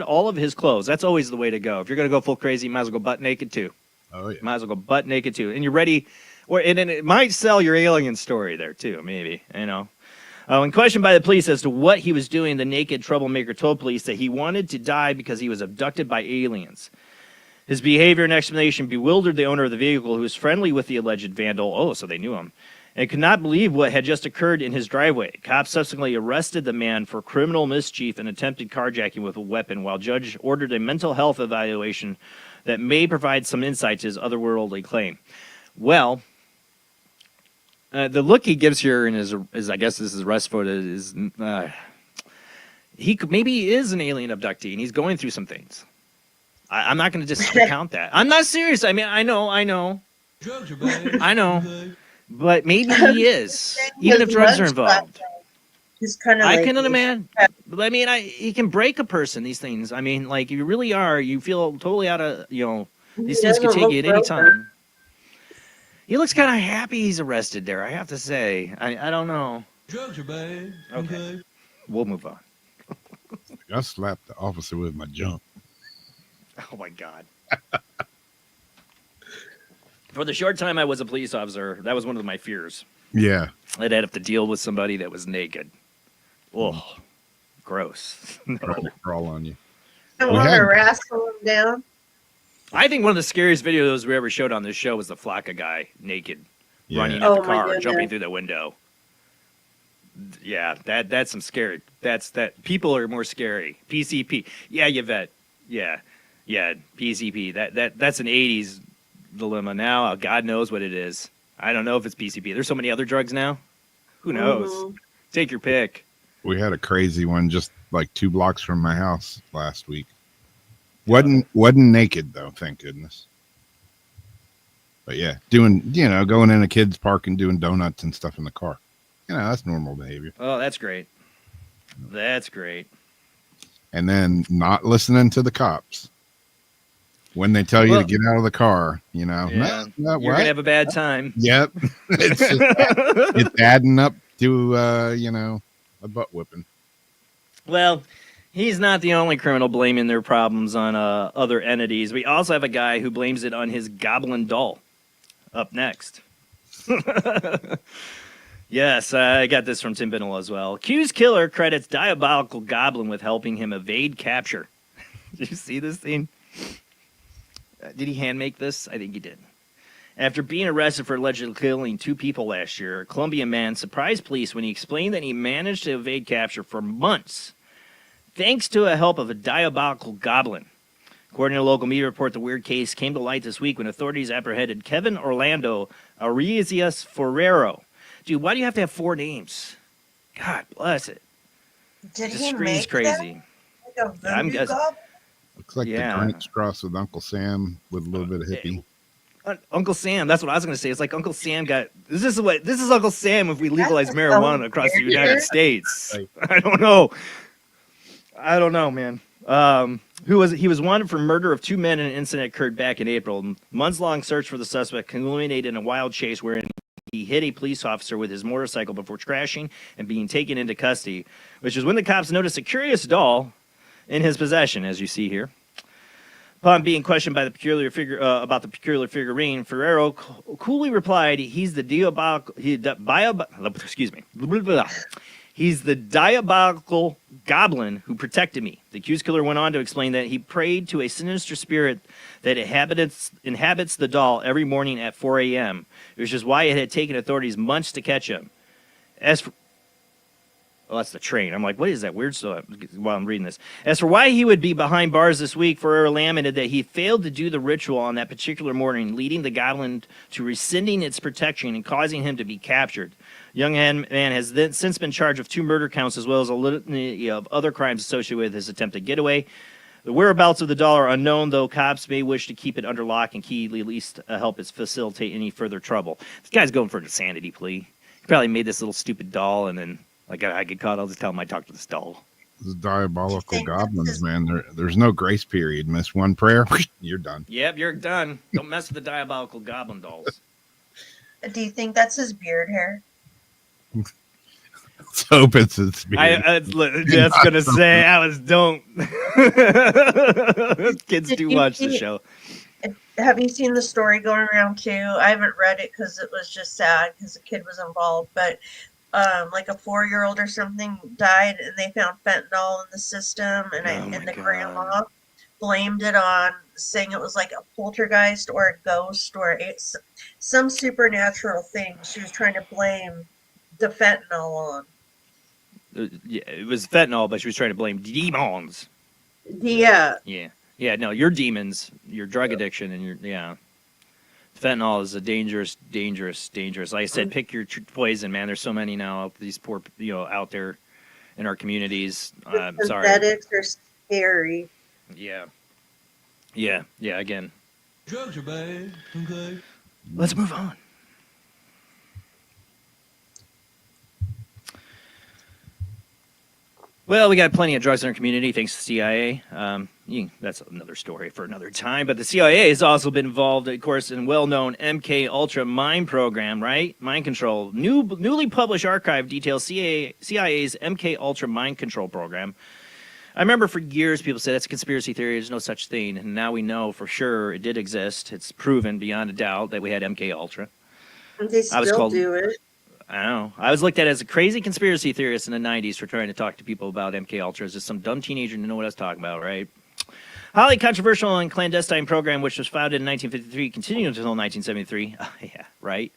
all of his clothes. That's always the way to go. If you're going to go full crazy, you might as well go butt naked, too. Oh, yeah. Might as well go butt naked, too. And you're ready. And it might sell your alien story there, too, maybe, When questioned by the police as to what he was doing, the naked troublemaker told police that he wanted to die because he was abducted by aliens. His behavior and explanation bewildered the owner of the vehicle, who was friendly with the alleged vandal. Oh, so they knew him. And could not believe what had just occurred in his driveway. Cops subsequently arrested the man for criminal mischief and attempted carjacking with a weapon, while judge ordered a mental health evaluation that may provide some insight to his otherworldly claim. Well, the look he gives here in his I guess this is arrest photo is maybe he is an alien abductee and he's going through some things. I'm not going to discount that. I'm not serious. I mean, I know. Drugs are bad. I know, but maybe he is, even if drugs are involved. He's kind of. I can imagine. I mean, he can break a person. These things. I mean, like you really are. You feel totally out of. These things could take you at any time. He looks kind of happy he's arrested there, I have to say. I don't know. Drugs are bad. Okay. We'll move on. I slapped the officer with my junk. Oh, my God. For the short time I was a police officer, that was one of my fears. Yeah. I'd have to deal with somebody that was naked. Oh, gross. No. Trying to crawl on you. Don't want to wrestle him down. I think one of the scariest videos we ever showed on this show was the Flocka guy naked running at the car, jumping through the window. Yeah, that's some scary. That people are more scary. PCP. Yeah, Yvette. Yeah, PCP. That's an 80s dilemma now. God knows what it is. I don't know if it's PCP. There's so many other drugs now. Who knows? Mm-hmm. Take your pick. We had a crazy one just like 2 blocks from my house last week. Wasn't naked though, thank goodness. But yeah, doing going in a kid's park and doing donuts and stuff in the car. That's normal behavior. Oh, that's great. That's great. And then not listening to the cops when they tell you to get out of the car. Yeah. You're gonna have a bad time. Yep, it's adding up to a butt whipping. Well. He's not the only criminal blaming their problems on other entities. We also have a guy who blames it on his goblin doll. Up next. Yes, I got this from Tim Binnell as well. Accused killer credits diabolical goblin with helping him evade capture. Did you see this thing? Did he hand make this? I think he did. After being arrested for allegedly killing 2 people last year, a Colombian man surprised police when he explained that he managed to evade capture for months, thanks to the help of a diabolical goblin. According to a local media report, the weird case came to light this week when authorities apprehended Kevin Orlando Arizias Ferrero. Dude, why do you have to have 4 names? God bless it. Did the he screen's make crazy. That? Like I'm guessing. Looks like the Grinch cross with Uncle Sam with a little bit of hippie. Uncle Sam, that's what I was going to say. It's like Uncle Sam got... This is Uncle Sam if we legalize marijuana across the United States. I don't know. I don't know, man. He was wanted for murder of 2 men in an incident that occurred back in April. Months-long search for the suspect culminated in a wild chase wherein he hit a police officer with his motorcycle before crashing and being taken into custody, which is when the cops noticed a curious doll in his possession, as you see here. Upon being questioned by the peculiar figure about the peculiar figurine, Ferrero coolly replied, "He's the He's the diabolical goblin who protected me." The accused killer went on to explain that he prayed to a sinister spirit that inhabits the doll every morning at 4 a.m., which is why it had taken authorities months to catch him. As for that's the train. I'm like, what is that weird stuff while I'm reading this? As for why he would be behind bars this week, Ferrero lamented that he failed to do the ritual on that particular morning, leading the goblin to rescinding its protection and causing him to be captured. Young man has since been charged with 2 murder counts as well as a litany of other crimes associated with his attempted getaway. The whereabouts of the doll are unknown, though cops may wish to keep it under lock and key, at least help it facilitate any further trouble. This guy's going for an insanity plea. He probably made this little stupid doll, and then, like, I get caught, I'll just tell him I talked to this doll. These diabolical goblins, man. There's no grace period. Miss one prayer, you're done. Yep, you're done. Don't mess with the diabolical goblin dolls. Do you think that's his beard hair? Let's hope it's his beard. I was just gonna say, don't. Kids do watch the show. Have you seen the story going around too? I haven't read it because it was just sad because the kid was involved, but like a 4-year-old or something died and they found fentanyl in the system, and the grandma blamed it on, saying it was like a poltergeist or a ghost or some supernatural thing. She was trying to blame the fentanyl on. Yeah, it was fentanyl, but she was trying to blame demons. Yeah. Yeah. No, your demons, your drug addiction, and fentanyl is a dangerous. Like I said, pick your poison, man. There's so many now. These poor, out there in our communities. Sorry. Synthetics are scary. Yeah. Again, drugs are bad. Okay. Let's move on. Well, we got plenty of drugs in our community, thanks to the CIA. That's another story for another time. But the CIA has also been involved, of course, in well-known MK Ultra mind program, right? Mind control. Newly published archive details CIA's MK Ultra mind control program. I remember for years people said that's a conspiracy theory. There's no such thing, and now we know for sure it did exist. It's proven beyond a doubt that we had MK Ultra. They still do it. I know. I was looked at as a crazy conspiracy theorist in the 90s for trying to talk to people about MK Ultra. As just some dumb teenager didn't know what I was talking about, right? Highly controversial and clandestine program, which was founded in 1953, continued until 1973. Yeah, right.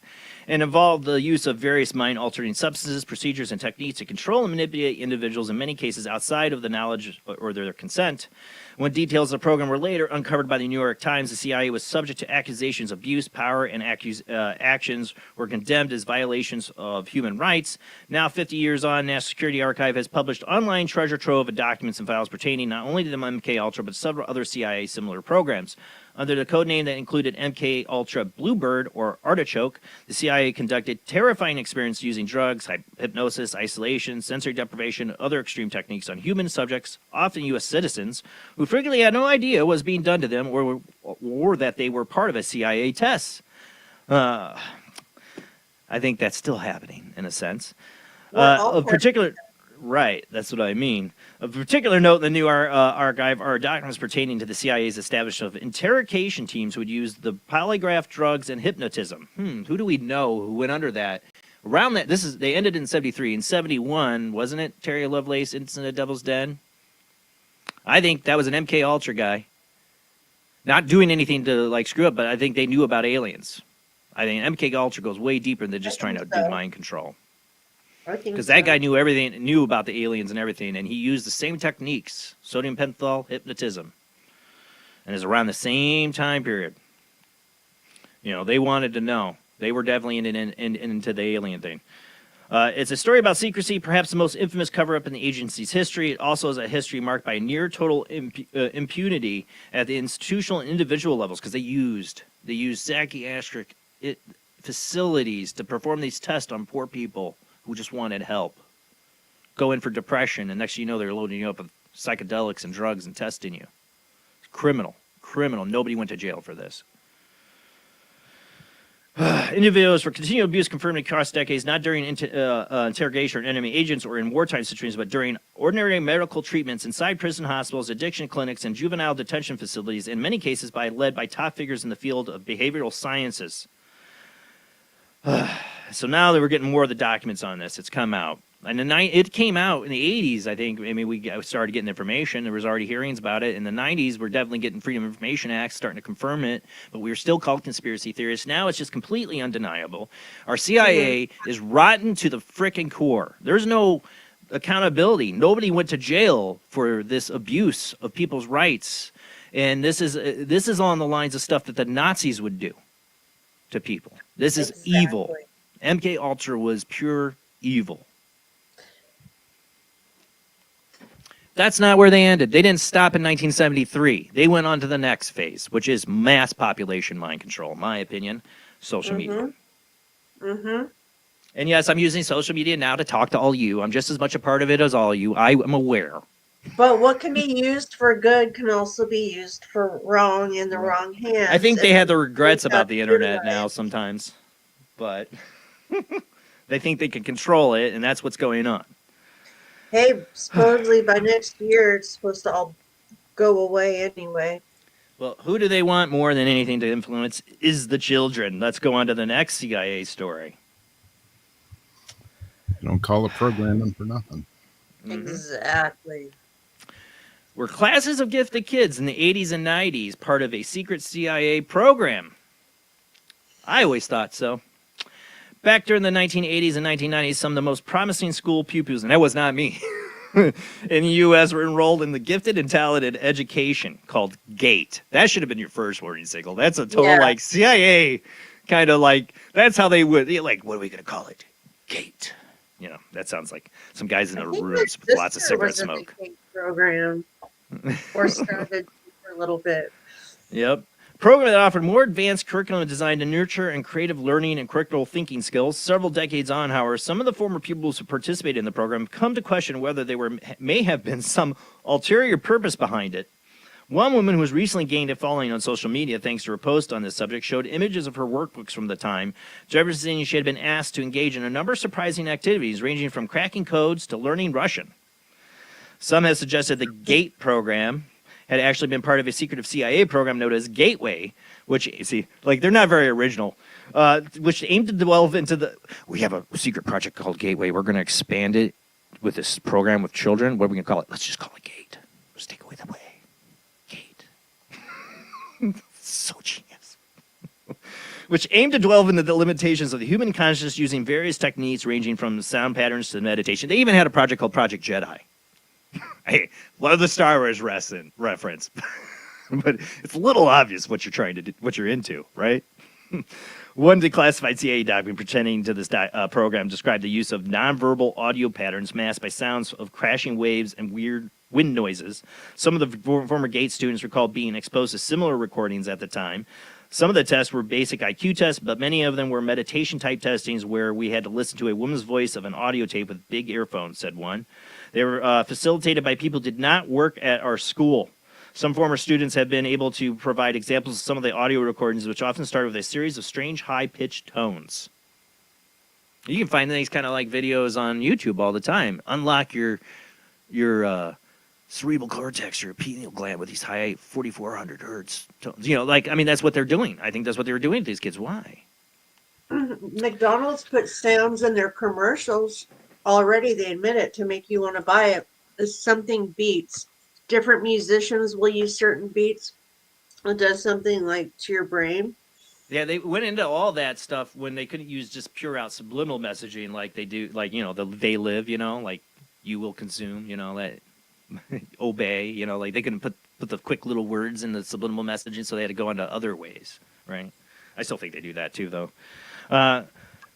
And involved the use of various mind-altering substances, procedures, and techniques to control and manipulate individuals, in many cases outside of the knowledge or their consent. When details of the program were later uncovered by the New York Times, the CIA was subject to accusations of abuse, power, and actions were condemned as violations of human rights. Now, 50 years on, National Security Archive has published online treasure trove of documents and files pertaining not only to the MK Ultra, but several other CIA similar programs. Under the code name that included MK Ultra Bluebird or Artichoke, the CIA conducted terrifying experiments using drugs, hypnosis, isolation, sensory deprivation, and other extreme techniques on human subjects, often U.S. citizens, who frequently had no idea what was being done to them or that they were part of a CIA test. I think that's still happening in a sense. Of particular... Right, that's what I mean. Of particular note in the new archive are documents pertaining to the CIA's establishment of interrogation teams who would use the polygraph, drugs, and hypnotism. Who do we know who went under that? Around that, they ended in 73. In 71, wasn't it Terry Lovelace, Incident at Devil's Den? I think that was an MK Ultra guy. Not doing anything to screw up, but I think they knew about aliens. I think MK Ultra goes way deeper than just trying to do mind control. Because that guy knew about the aliens and everything, and he used the same techniques, sodium pentothal, hypnotism, and is around the same time period. They wanted to know. They were definitely into the alien thing. It's a story about secrecy, perhaps the most infamous cover-up in the agency's history. It also has a history marked by near total impunity at the institutional and individual levels, because they used psychiatric facilities to perform these tests on poor people who just wanted help. Go in for depression, and next thing you know, they're loading you up with psychedelics and drugs and testing you. Criminal. Nobody went to jail for this. Individuals for continual abuse confirmed across decades, not during interrogation or enemy agents or in wartime situations, but during ordinary medical treatments inside prison hospitals, addiction clinics, and juvenile detention facilities, in many cases led by top figures in the field of behavioral sciences. So now that we're getting more of the documents on this, it's come out. And it came out in the 80s, I think. I mean, we started getting information. There was already hearings about it. In the 90s, we're definitely getting Freedom of Information Act starting to confirm it, but we were still called conspiracy theorists. Now it's just completely undeniable. Our CIA is rotten to the frickin' core. There's no accountability. Nobody went to jail for this abuse of people's rights. And this is along the lines of stuff that the Nazis would do to people. This is evil. MK Ultra was pure evil. That's not where they ended. They didn't stop in 1973. They went on to the next phase, which is mass population mind control, in my opinion, social media. And yes, I'm using social media now to talk to all you. I'm just as much a part of it as all you. I am aware. But what can be used for good can also be used for wrong in the wrong hands. I think they have the regrets about the internet now sometimes, but they think they can control it, and that's what's going on. Hey, supposedly by next year it's supposed to all go away anyway. Well, who do they want more than anything to influence is the children. Let's go on to the next CIA story. You don't call it programming for nothing. Exactly. Were classes of gifted kids in the 80s and 90s part of a secret CIA program? I always thought so. Back during the 1980s and 1990s, some of the most promising school pupils, and that was not me, in the U.S. were enrolled in the Gifted and Talented Education called GATE. That should have been your first warning signal. That's a total, like, CIA kind of like, that's how they would, like, what are we going to call it? GATE. You know, that sounds like some guys in their rooms with lots of cigarette smoke. Program or started for a little bit. Yep. Program that offered more advanced curriculum designed to nurture and creative learning and critical thinking skills. Several decades on, however, some of the former pupils who participated in the program come to question whether there may have been some ulterior purpose behind it. One woman who has recently gained a following on social media thanks to her post on this subject showed images of her workbooks from the time, demonstrating she had been asked to engage in a number of surprising activities ranging from cracking codes to learning Russian. Some have suggested the GATE program had actually been part of a secretive CIA program known as Gateway, which, see, like, they're not very original, which aimed to delve into the, we have a secret project called Gateway. We're going to expand it with this program with children. What are we going to call it? Let's just call it GATE. Let's take away the way. GATE. So genius. Which aimed to delve into the limitations of the human consciousness using various techniques ranging from sound patterns to meditation. They even had a project called Project Jedi. Hey, love the Star Wars reference, but it's a little obvious what you're trying to do, what you're into, right? One declassified CIA document pertaining to this program described the use of nonverbal audio patterns masked by sounds of crashing waves and weird wind noises. Some of the former GATE students recalled being exposed to similar recordings at the time. Some of the tests were basic IQ tests, but many of them were meditation-type testings where we had to listen to a woman's voice of an audio tape with big earphones, said one. They were facilitated by people who did not work at our school. Some former students have been able to provide examples of some of the audio recordings, which often started with a series of strange, high-pitched tones. You can find these kind of like videos on YouTube all the time. Unlock your cerebral cortex, your pineal gland with these high 4,400 hertz tones. You know, like, I mean, that's what they're doing. I think that's what they were doing to these kids. Why? McDonald's put sounds in their commercials already. They admit it to make you want to buy it. If something beats, different musicians will use certain beats. It does something like to your brain. Yeah, they went into all that stuff when they couldn't use just pure out subliminal messaging like they do, like, you know, they live, you know, like you will consume, you know, that obey, you know, like they couldn't put the quick little words in the subliminal messaging, so they had to go into other ways, right? I still think they do that too, though.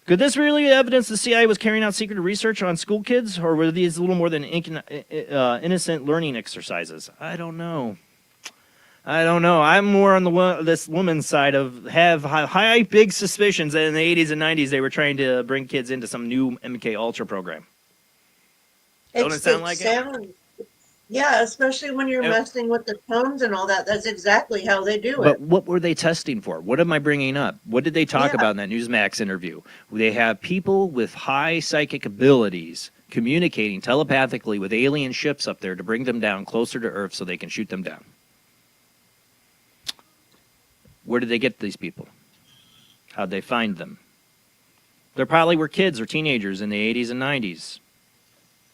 Could this really evidence the CIA was carrying out secret research on school kids, or were these a little more than innocent learning exercises? I don't know. I'm more on this woman's side of have high big suspicions that in the 80s and 90s they were trying to bring kids into some new MK Ultra program. Don't it sound like it? Yeah, especially when you're messing with the tones and all that. That's exactly how they do But it. what were they testing for? What am I bringing up? What did they talk about in that Newsmax interview? They have people with high psychic abilities communicating telepathically with alien ships up there to bring them down closer to Earth so they can shoot them down. Where did they get these people? How'd they find them? They probably were kids or teenagers in the 80s and 90s.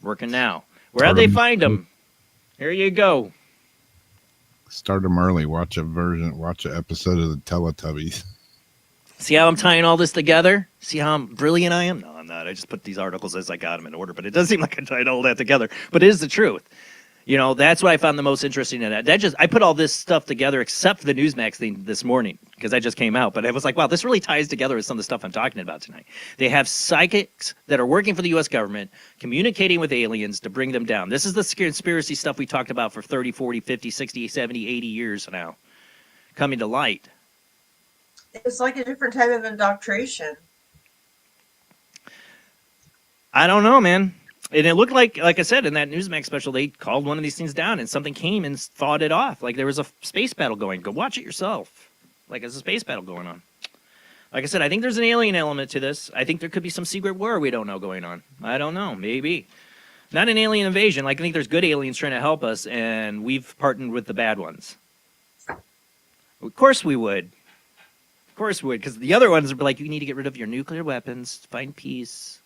Working now. Where'd they find them? Here you go. Start them early. Watch an episode of the Teletubbies. See how I'm tying all this together? See how brilliant I am? No, I'm not. I just put these articles as I got them in order, but it does seem like I tied all that together. But it is the truth. You know, that's what I found the most interesting in that. I put all this stuff together except for the Newsmax thing this morning because that just came out. But I was like, wow, this really ties together with some of the stuff I'm talking about tonight. They have psychics that are working for the U.S. government, communicating with aliens to bring them down. This is the conspiracy stuff we talked about for 30, 40, 50, 60, 70, 80 years now, coming to light. It's like a different type of indoctrination. I don't know, man. And it looked like I said, in that Newsmax special, they called one of these things down and something came and fought it off. Like there was a space battle going. Go watch it yourself. Like there's a space battle going on. Like I said, I think there's an alien element to this. I think there could be some secret war we don't know going on. I don't know. Maybe. Not an alien invasion. Like I think there's good aliens trying to help us, and we've partnered with the bad ones. Of course we would. Of course we would. Because the other ones would be like, you need to get rid of your nuclear weapons, find peace,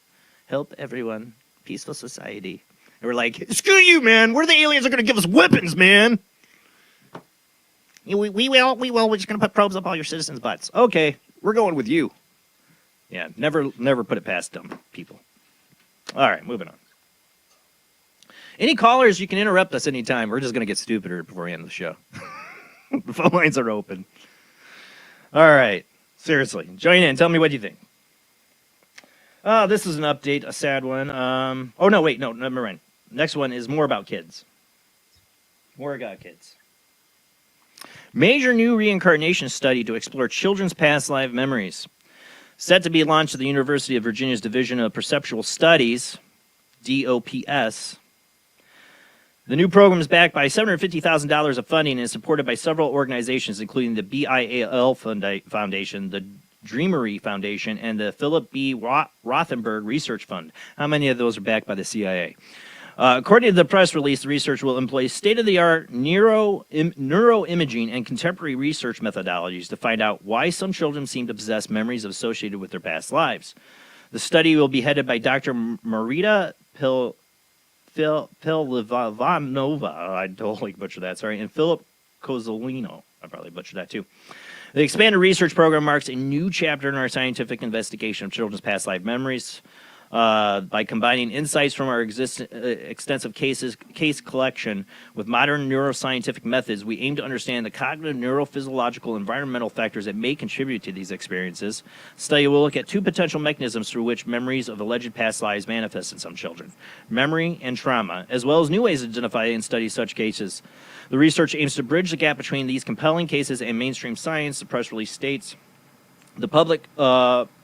help everyone. Peaceful society. And we're like, screw you, man. We're the aliens that are going to give us weapons, man. We will. We're just going to put probes up all your citizens' butts. Okay, we're going with you. Yeah, never put it past dumb people. All right, moving on. Any callers, you can interrupt us anytime. We're just going to get stupider before we end the show. The phone lines are open. All right, seriously, join in. Tell me what you think. This is an update, a sad one. Oh, no, wait, no, never mind. Next one is more about kids. More about kids. Major new reincarnation study to explore children's past life memories. Set to be launched at the University of Virginia's Division of Perceptual Studies, DOPS. The new program is backed by $750,000 of funding and is supported by several organizations, including the BIAL Foundation, the Dreamery Foundation, and the Philip B. Rothenberg Research Fund. How many of those are backed by the CIA? According to the press release, the research will employ state-of-the-art neuroimaging and contemporary research methodologies to find out why some children seem to possess memories associated with their past lives. The study will be headed by Dr. Marita Pilvanova, I totally butchered that, sorry, and Philip Cozzolino. I probably butchered that too. The expanded research program marks a new chapter in our scientific investigation of children's past life memories. By combining insights from our extensive case collection with modern neuroscientific methods, we aim to understand the cognitive, neurophysiological, environmental factors that may contribute to these experiences. The study will look at two potential mechanisms through which memories of alleged past lives manifest in some children: memory and trauma, as well as new ways to identify and study such cases. The research aims to bridge the gap between these compelling cases and mainstream science, the press release states. The public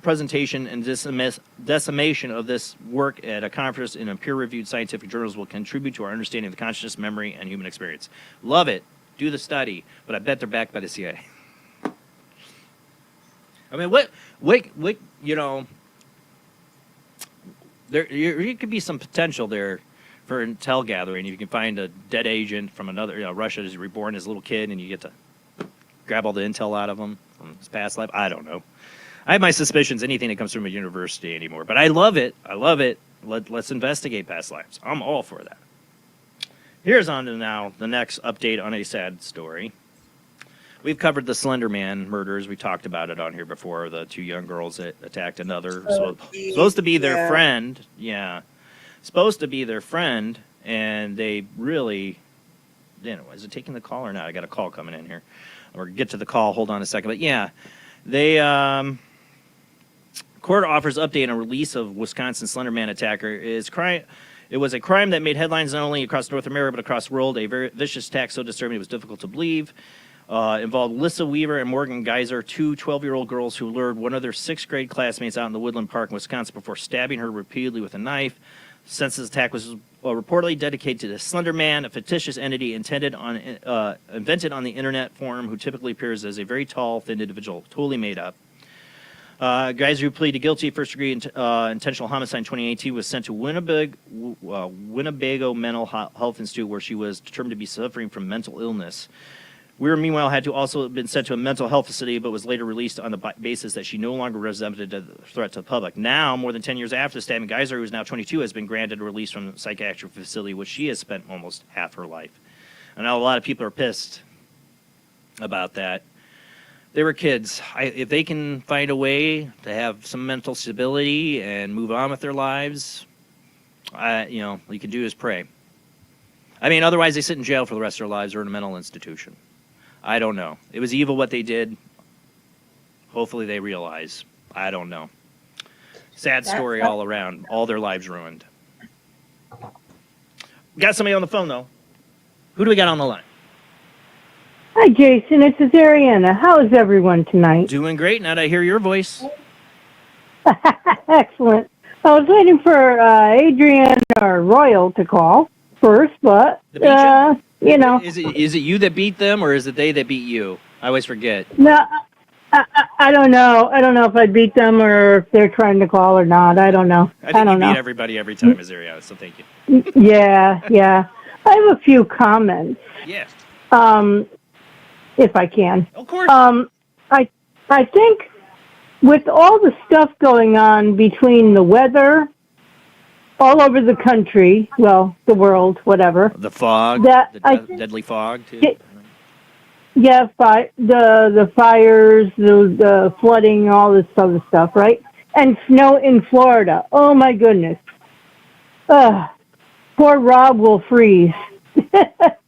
presentation and decimation of this work at a conference in a peer-reviewed scientific journals will contribute to our understanding of the consciousness, memory, and human experience. Love it. Do the study, but I bet they're backed by the CIA. I mean, what you know, there could be some potential there for intel gathering. If you can find a dead agent from another, Russia is reborn as a little kid, and you get to grab all the intel out of him from his past life. I don't know. I have my suspicions anything that comes from a university anymore, but I love it. I love it. Let's investigate past lives. I'm all for that. Here's on to now the next update on a sad story. We've covered the Slender Man murders. We talked about it on here before. The two young girls that attacked another. Supposed to be their friend. Yeah. Supposed to be their friend, and they really... Is it taking the call or not? I got a call coming in here. Or get to the call. Hold on a second. But yeah, they court offers update on release of Wisconsin Slender Man attacker. It was a crime that made headlines not only across North America but across the world. A very vicious attack so disturbing it was difficult to believe. Involved Lissa Weaver and Morgan Geyser, two 12-year-old girls who lured one of their 6th grade classmates out in the Woodland Park in Wisconsin before stabbing her repeatedly with a knife. Since this attack was reportedly dedicated to the Slender Man, a fictitious entity invented on the internet forum, who typically appears as a very tall, thin individual, totally made up. Geyser, who pleaded guilty first-degree intentional homicide in 2018, was sent to Winnebago Mental Health Institute, where she was determined to be suffering from mental illness. Weir, meanwhile, had to also been sent to a mental health facility, but was later released on the basis that she no longer represented a threat to the public. Now, more than 10 years after the stabbing, Geyser, who is now 22, has been granted a release from the psychiatric facility, which she has spent almost half her life. I know a lot of people are pissed about that. They were kids. If they can find a way to have some mental stability and move on with their lives, all you can do is pray. I mean, otherwise they sit in jail for the rest of their lives or in a mental institution. I don't know. It was evil what they did. Hopefully they realize. I don't know. Sad story all around. All their lives ruined. Got somebody on the phone, though. Who do we got on the line? Hi, Jason. It's Ariana. How is everyone tonight? Doing great. Now that I hear your voice. Excellent. I was waiting for Adrian or Royal to call first, but, you know. Is it you that beat them, or is it they that beat you? I always forget. No, I don't know. I don't know if I beat them or if they're trying to call or not. I don't know. I think you beat everybody every time, Ariana, so thank you. Yeah. I have a few comments. Yeah. If I can. Of course. I think with all the stuff going on between the weather all over the country, well, the world, whatever. The fog, deadly fog, too. The fires, the flooding, all this other stuff, right? And snow in Florida. Oh, my goodness. Poor Rob will freeze.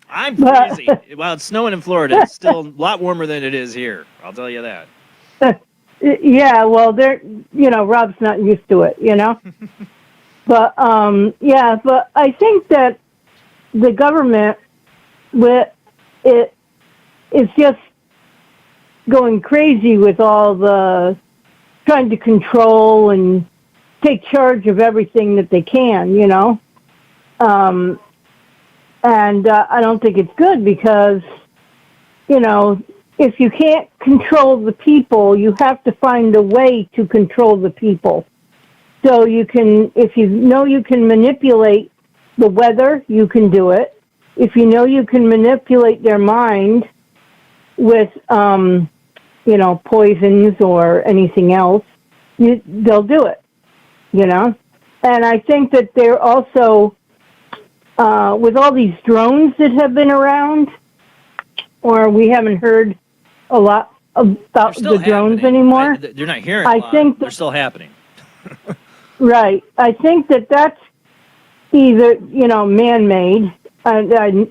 I'm freezing. Well, it's snowing in Florida. It's still a lot warmer than it is here. I'll tell you that. Yeah, well, Rob's not used to it, But, but I think that the government is just going crazy with all the trying to control and take charge of everything that they can, And I don't think it's good because, if you can't control the people, you have to find a way to control the people. So if you know you can manipulate the weather, you can do it. If you know you can manipulate their mind with, poisons or anything else, they'll do it, And I think that they're also, with all these drones that have been around, or we haven't heard a lot about the drones anymore. You're not hearing a lot. They're still happening. Right. I think that that's either, man-made. I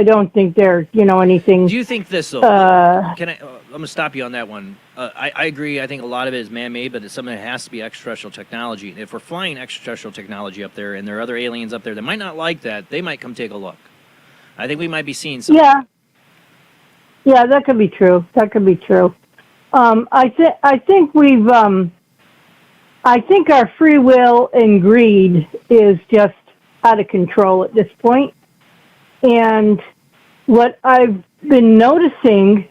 don't think they're, anything. Do you think this, though? I'm going to stop you on that one. I agree. I think a lot of it is man-made, but it's something that has to be extraterrestrial technology. And if we're flying extraterrestrial technology up there and there are other aliens up there that might not like that, they might come take a look. I think we might be seeing something. Yeah, that could be true. I think we've, I think our free will and greed is just out of control at this point. And what I've been noticing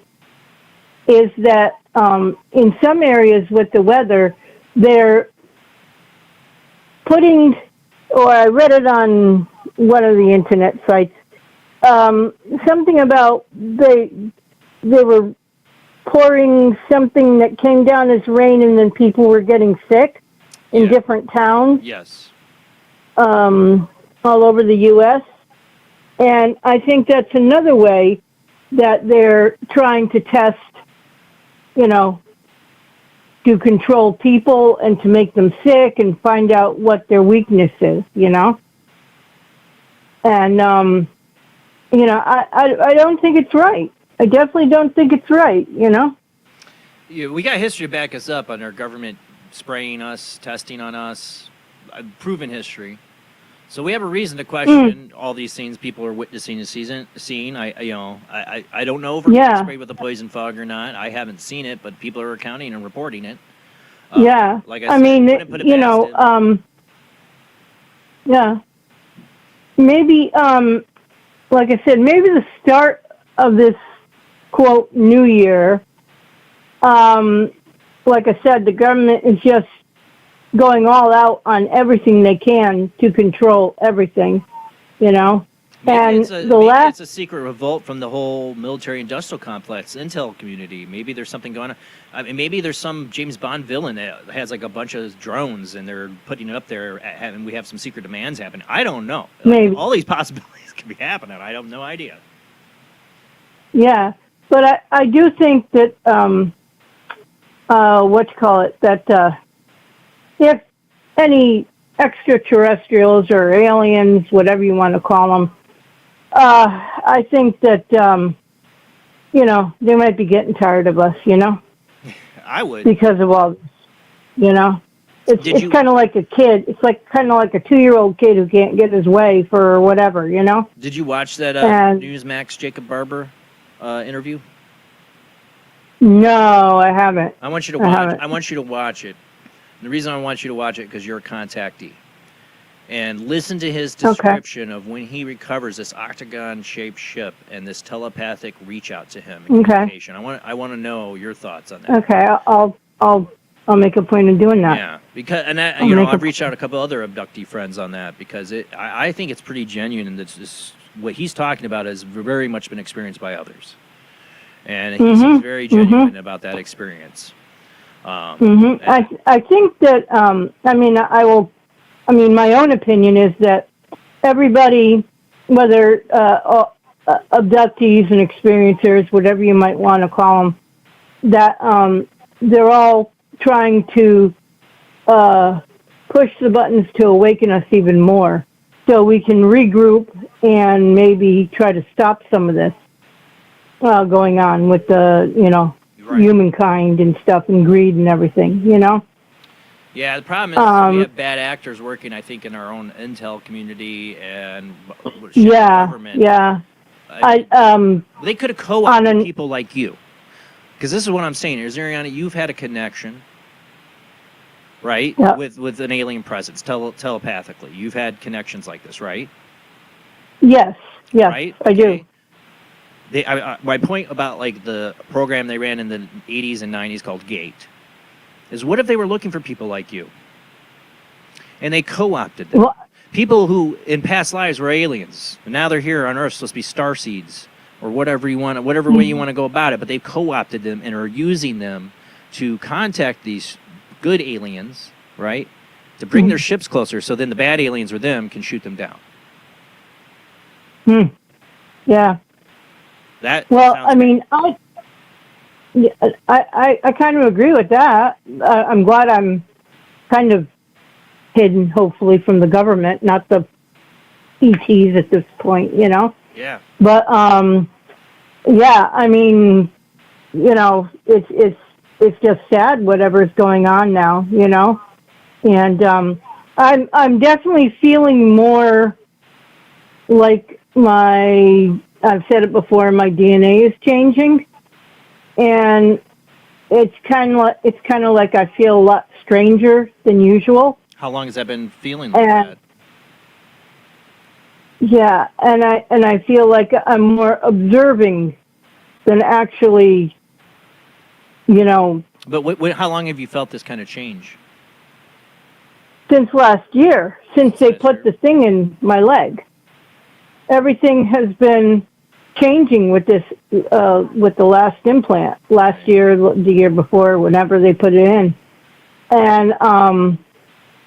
is that in some areas with the weather, they're putting, or I read it on one of the internet sites, something about they were pouring something that came down as rain and then people were getting sick in different towns. Yes. All over the U.S. And I think that's another way that they're trying to test, to control people and to make them sick and find out what their weakness is, And, I don't think it's right. I definitely don't think it's right, Yeah, we got history to back us up on our government spraying us, testing on us, proven history. So we have a reason to question all these things people are witnessing and seeing. I don't know if we're getting sprayed with a poison fog or not. I haven't seen it, but people are accounting and reporting it. Like I said, Yeah. Maybe, like I said, maybe the start of this, quote, new year, like I said, the government is just going all out on everything they can to control everything, you know? Maybe it's a secret revolt from the whole military-industrial complex, intel community. Maybe there's something going on. I mean, maybe there's some James Bond villain that has like a bunch of drones, and they're putting it up there, and we have some secret demands happening. I don't know. Maybe. All these possibilities could be happening. I have no idea. Yeah, but I do think that, that if any extraterrestrials or aliens, whatever you want to call them, I think that, you know, they might be getting tired of us, you know? I would. Because of all this, you know? It's kind of like a kid. It's like kind of like a 2-year-old kid who can't get his way for whatever, you know? Did you watch that Newsmax Jacob Barber interview? No, I haven't. I want you to watch. I want you to watch it. The reason I want you to watch it because you're a contactee, and listen to his description of when he recovers this octagon-shaped ship and this telepathic reach out to him. Communication. I want to know your thoughts on that. Okay, I'll make a point of doing that. Yeah, because I've reached out to a couple other abductee friends on that because I think it's pretty genuine, and this what he's talking about has very much been experienced by others, and he seems very genuine about that experience. I think that my own opinion is that everybody, whether abductees and experiencers, whatever you might want to call them, that they're all trying to push the buttons to awaken us even more, so we can regroup and maybe try to stop some of this going on with the humankind and stuff, and greed and everything, you know? Yeah, the problem is we have bad actors working, I think, in our own intel community and government. Yeah. They could have co-opted people like you. Because this is what I'm saying. Ariana, you've had a connection, right, with an alien presence, telepathically. You've had connections like this, right? Yes, right? I do. My point about like the program they ran in the 80s and 90s called GATE is, what if they were looking for people like you and they co-opted them? People who in past lives were aliens, and now they're here on Earth, supposed to be starseeds or whatever way you want to go about it, but they've co-opted them and are using them to contact these good aliens, right, to bring their ships closer, so then the bad aliens or them can shoot them down. Yeah. I kind of agree with that. I'm glad I'm kind of hidden, hopefully, from the government, not the ETs at this point, you know? Yeah. But, yeah, I mean, you know, it's just sad whatever's going on now, you know? And I'm definitely feeling more like I've said it before, my DNA is changing, and it's kind of like I feel a lot stranger than usual. How long has that been feeling like that? Yeah, and I feel like I'm more observing than actually, you know. But how long have you felt this kind of change? Since last year, since they put the thing in my leg. Everything has been changing with this, with the last implant, last year, the year before, whenever they put it in. And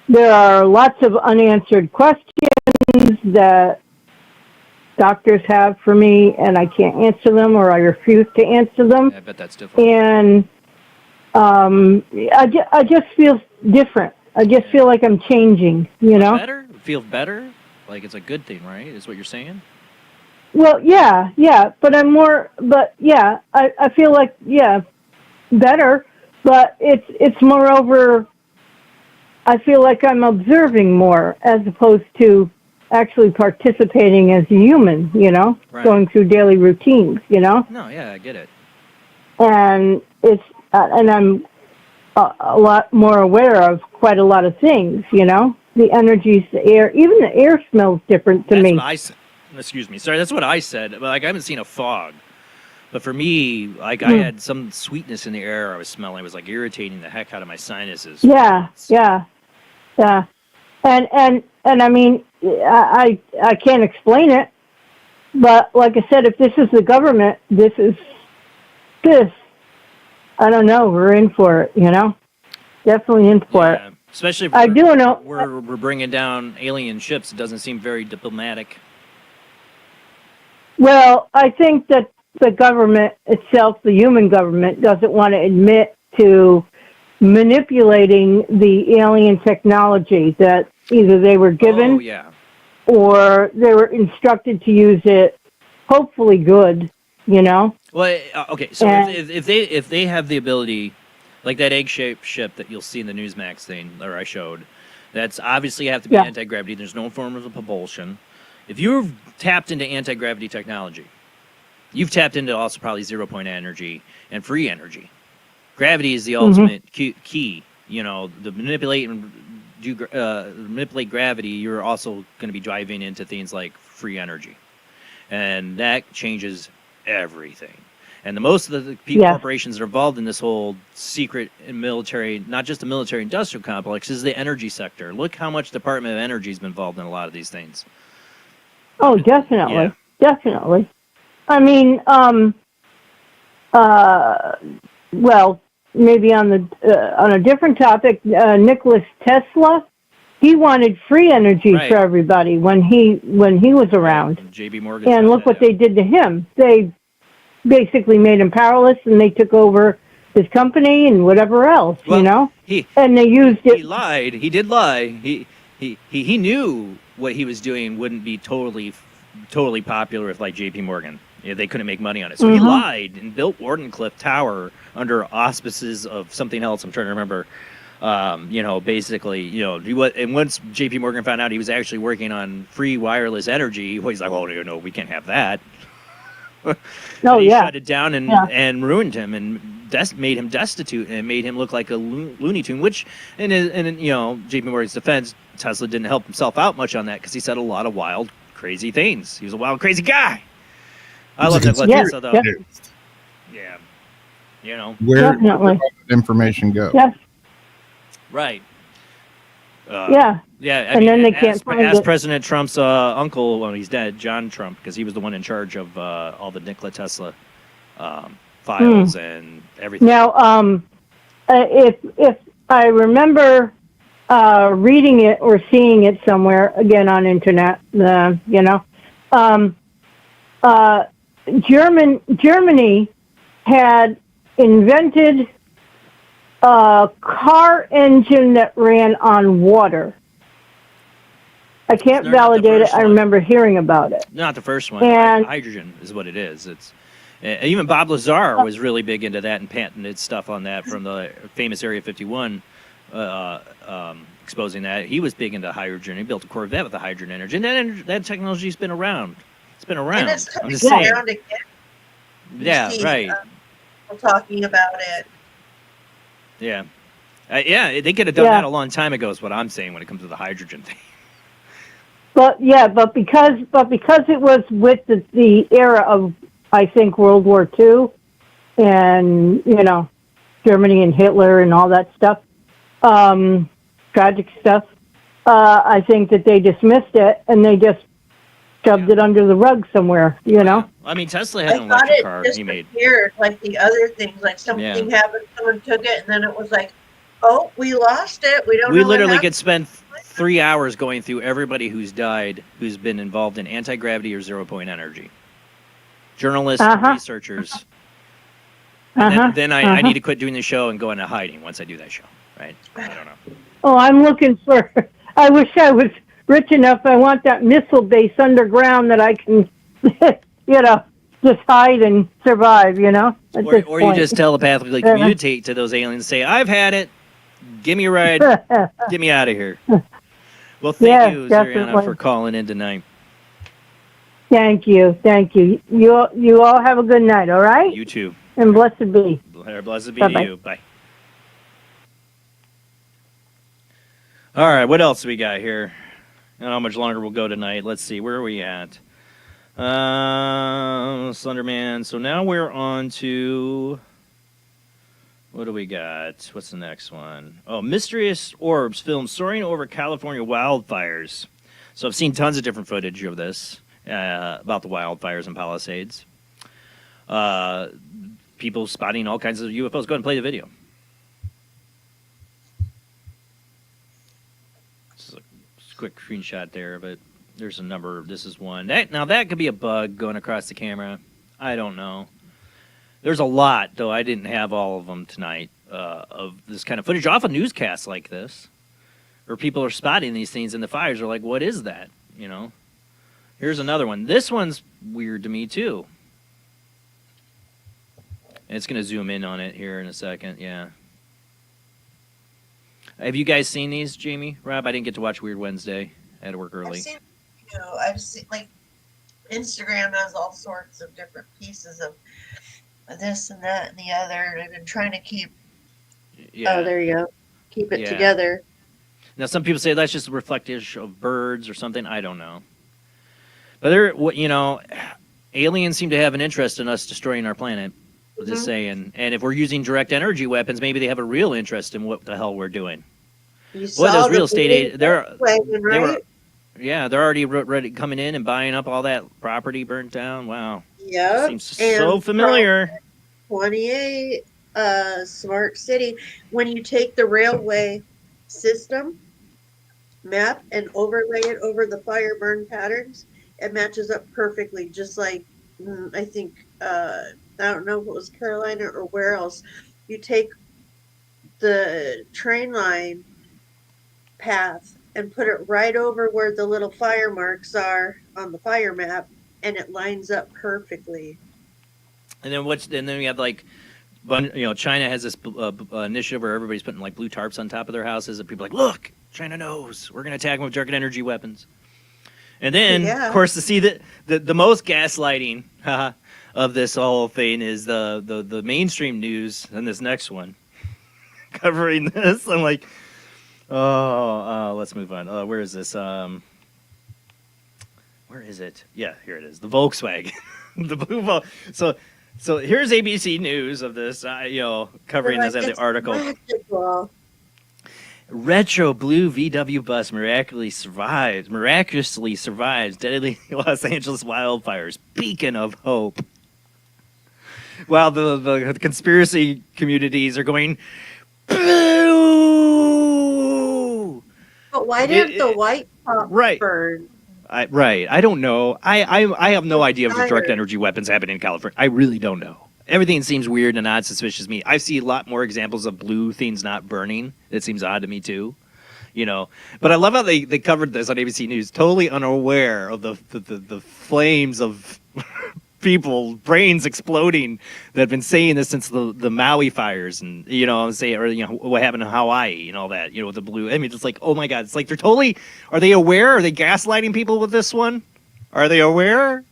there are lots of unanswered questions that doctors have for me, and I can't answer them, or I refuse to answer them. Yeah, I bet that's difficult. And I just feel different. I just feel like I'm changing, you know? Better? Feel better? Like it's a good thing, right? Is what you're saying? Well, yeah, but I feel like, better, but it's moreover, I feel like I'm observing more as opposed to actually participating as a human, you know, going through daily routines, you know? No, yeah, I get it. And and I'm a lot more aware of quite a lot of things, you know? the energies, the air. Even the air smells different to That's me. what I said. Excuse me. Sorry, that's what I said. Like, I haven't seen a fog. But for me, like, I had some sweetness in the air I was smelling. It was, like, irritating the heck out of my sinuses. Yeah. And I mean, I can't explain it. But like I said, if this is the government, this. I don't know. We're in for it, Definitely in for it. Especially if I do know we're bringing down alien ships. It doesn't seem very diplomatic. Well, I think that the government itself, the human government, doesn't want to admit to manipulating the alien technology that either they were given or they were instructed to use it, hopefully good, Well, okay, so if they have the ability, like that egg-shaped ship that you'll see in the Newsmax thing, or I showed, that's obviously have to be anti-gravity. There's no form of propulsion. If you've tapped into anti-gravity technology, you've tapped into also probably zero-point energy and free energy. Gravity is the ultimate key. The manipulate gravity, you're also going to be driving into things like free energy. And that changes everything. And most of the corporations that are involved in this whole secret and military, not just the military industrial complex, is the energy sector. Look how much Department of Energy has been involved in a lot of these things. Oh, definitely. Yeah. Definitely. I mean, well, maybe on a different topic, Nikola Tesla, he wanted free energy for everybody when he was around. JB Morgan. And look what they did to him. They basically made him powerless, and they took over his company and whatever else, and they used it. He lied. He did lie. He knew what he was doing wouldn't be totally popular with like JP Morgan. They couldn't make money on it. So he lied and built Wardenclyffe Tower under auspices of something else. I'm trying to remember. Basically, and once JP Morgan found out he was actually working on free wireless energy, he's like, no, we can't have that. He shut it down and ruined him and made him destitute and made him look like a Looney Tune, which, in JP Morgan's defense, Tesla didn't help himself out much on that because he said a lot of wild, crazy things. He was a wild, crazy guy. I love Nikola Tesla, though. Yeah. Where did that information go? Yes. Right. Yeah. And then they can't find ask it. President Trump's uncle, well, he's dead, John Trump, because he was the one in charge of all the Nikola Tesla files and everything. Now, if I remember reading it or seeing it somewhere, again on internet, Germany had invented a car engine that ran on water. I can't validate it. I remember hearing about it. Not the first one. And hydrogen is what it is. It's even Bob Lazar was really big into that and patented stuff on that from the famous Area 51, exposing that. He was big into hydrogen. He built a Corvette with the hydrogen energy. And that technology's been around. It's been around. And it's I'm just saying. around again. Yeah, right. People talking about it. Yeah. They could have done that a long time ago is what I'm saying when it comes to the hydrogen thing. But because it was with the era of, I think, World War II and, Germany and Hitler and all that stuff, tragic stuff, I think that they dismissed it and they just shoved it under the rug somewhere, I mean, Tesla had an electric car he made. Like the other things, like something happened, someone took it, and then it was like, oh, we lost it. We don't know. We literally could spend 3 hours going through everybody who's died, who's been involved in anti-gravity or zero-point energy. Journalists, researchers. Then I need to quit doing the show and go into hiding once I do that show, right? I don't know. Oh, I'm looking for, I wish I was rich enough. I want that missile base underground that I can, just hide and survive, Or you just telepathically communicate to those aliens, say, I've had it. Give me a ride. Get me out of here. Well, thank you, Zariana, for calling in tonight. Thank you. You all have a good night, all right? You too. And blessed be. Blessed be Bye-bye. you. Bye. All right, what else we got here? I don't know how much longer we'll go tonight. Let's see, where are we at? Slenderman. So now we're on to... What do we got? What's the next one? Oh, mysterious orbs filmed soaring over California wildfires. So I've seen tons of different footage of this, about the wildfires in Palisades. People spotting all kinds of UFOs. Go ahead and play the video. This is a quick screenshot there, but there's a number. This is one. Now that could be a bug going across the camera. I don't know. There's a lot, though I didn't have all of them tonight, of this kind of footage off a newscast like this, where people are spotting these things in the fires. Are like, what is that? You know? Here's another one. This one's weird to me, too. And it's going to zoom in on it here in a second, yeah. Have you guys seen these, Jamie? Rob, I didn't get to watch Weird Wednesday. I had to work early. I've seen, like, Instagram has all sorts of different pieces of this and that and the other, and I've been trying to keep. Yeah. Oh, there you go. Keep it together. Now, some people say that's just a reflective of birds or something. I don't know. But aliens seem to have an interest in us destroying our planet. Just saying. And if we're using direct energy weapons, maybe they have a real interest in what the hell we're doing. Well, those real estate they're already ready coming in and buying up all that property burnt down. Wow. Yeah. Seems so familiar. 28, smart city. When you take the railway system map and overlay it over the fire burn patterns, it matches up perfectly. Just like I think I don't know if it was Carolina or where else. You take the train line path and put it right over where the little fire marks are on the fire map, and it lines up perfectly. And then we have like, China has this initiative where everybody's putting like blue tarps on top of their houses, and people are like, look, China knows we're going to attack them with direct energy weapons. And then, of course, to see the most gaslighting of this whole thing is the mainstream news and this next one covering this. I'm like, let's move on. Where is this? Where is it? Yeah, here it is. The Volkswagen, the blue So here's ABC News of this. Covering this at the article. Magical. Retro blue VW bus miraculously survives deadly Los Angeles wildfires. Beacon of hope. While the conspiracy communities are going, boo! But why didn't the white top burn? Right. I don't know. I have no idea if the direct energy weapons happen in California. I really don't know. Everything seems weird and odd, suspicious to me. I see a lot more examples of blue things not burning. It seems odd to me, too. But I love how they covered this on ABC News, totally unaware of the flames of people, brains exploding that have been saying this since the Maui fires and, what happened in Hawaii and all that, with the blue. I mean, it's like, oh, my God. It's like they're totally, are they aware? Are they gaslighting people with this one? Are they aware?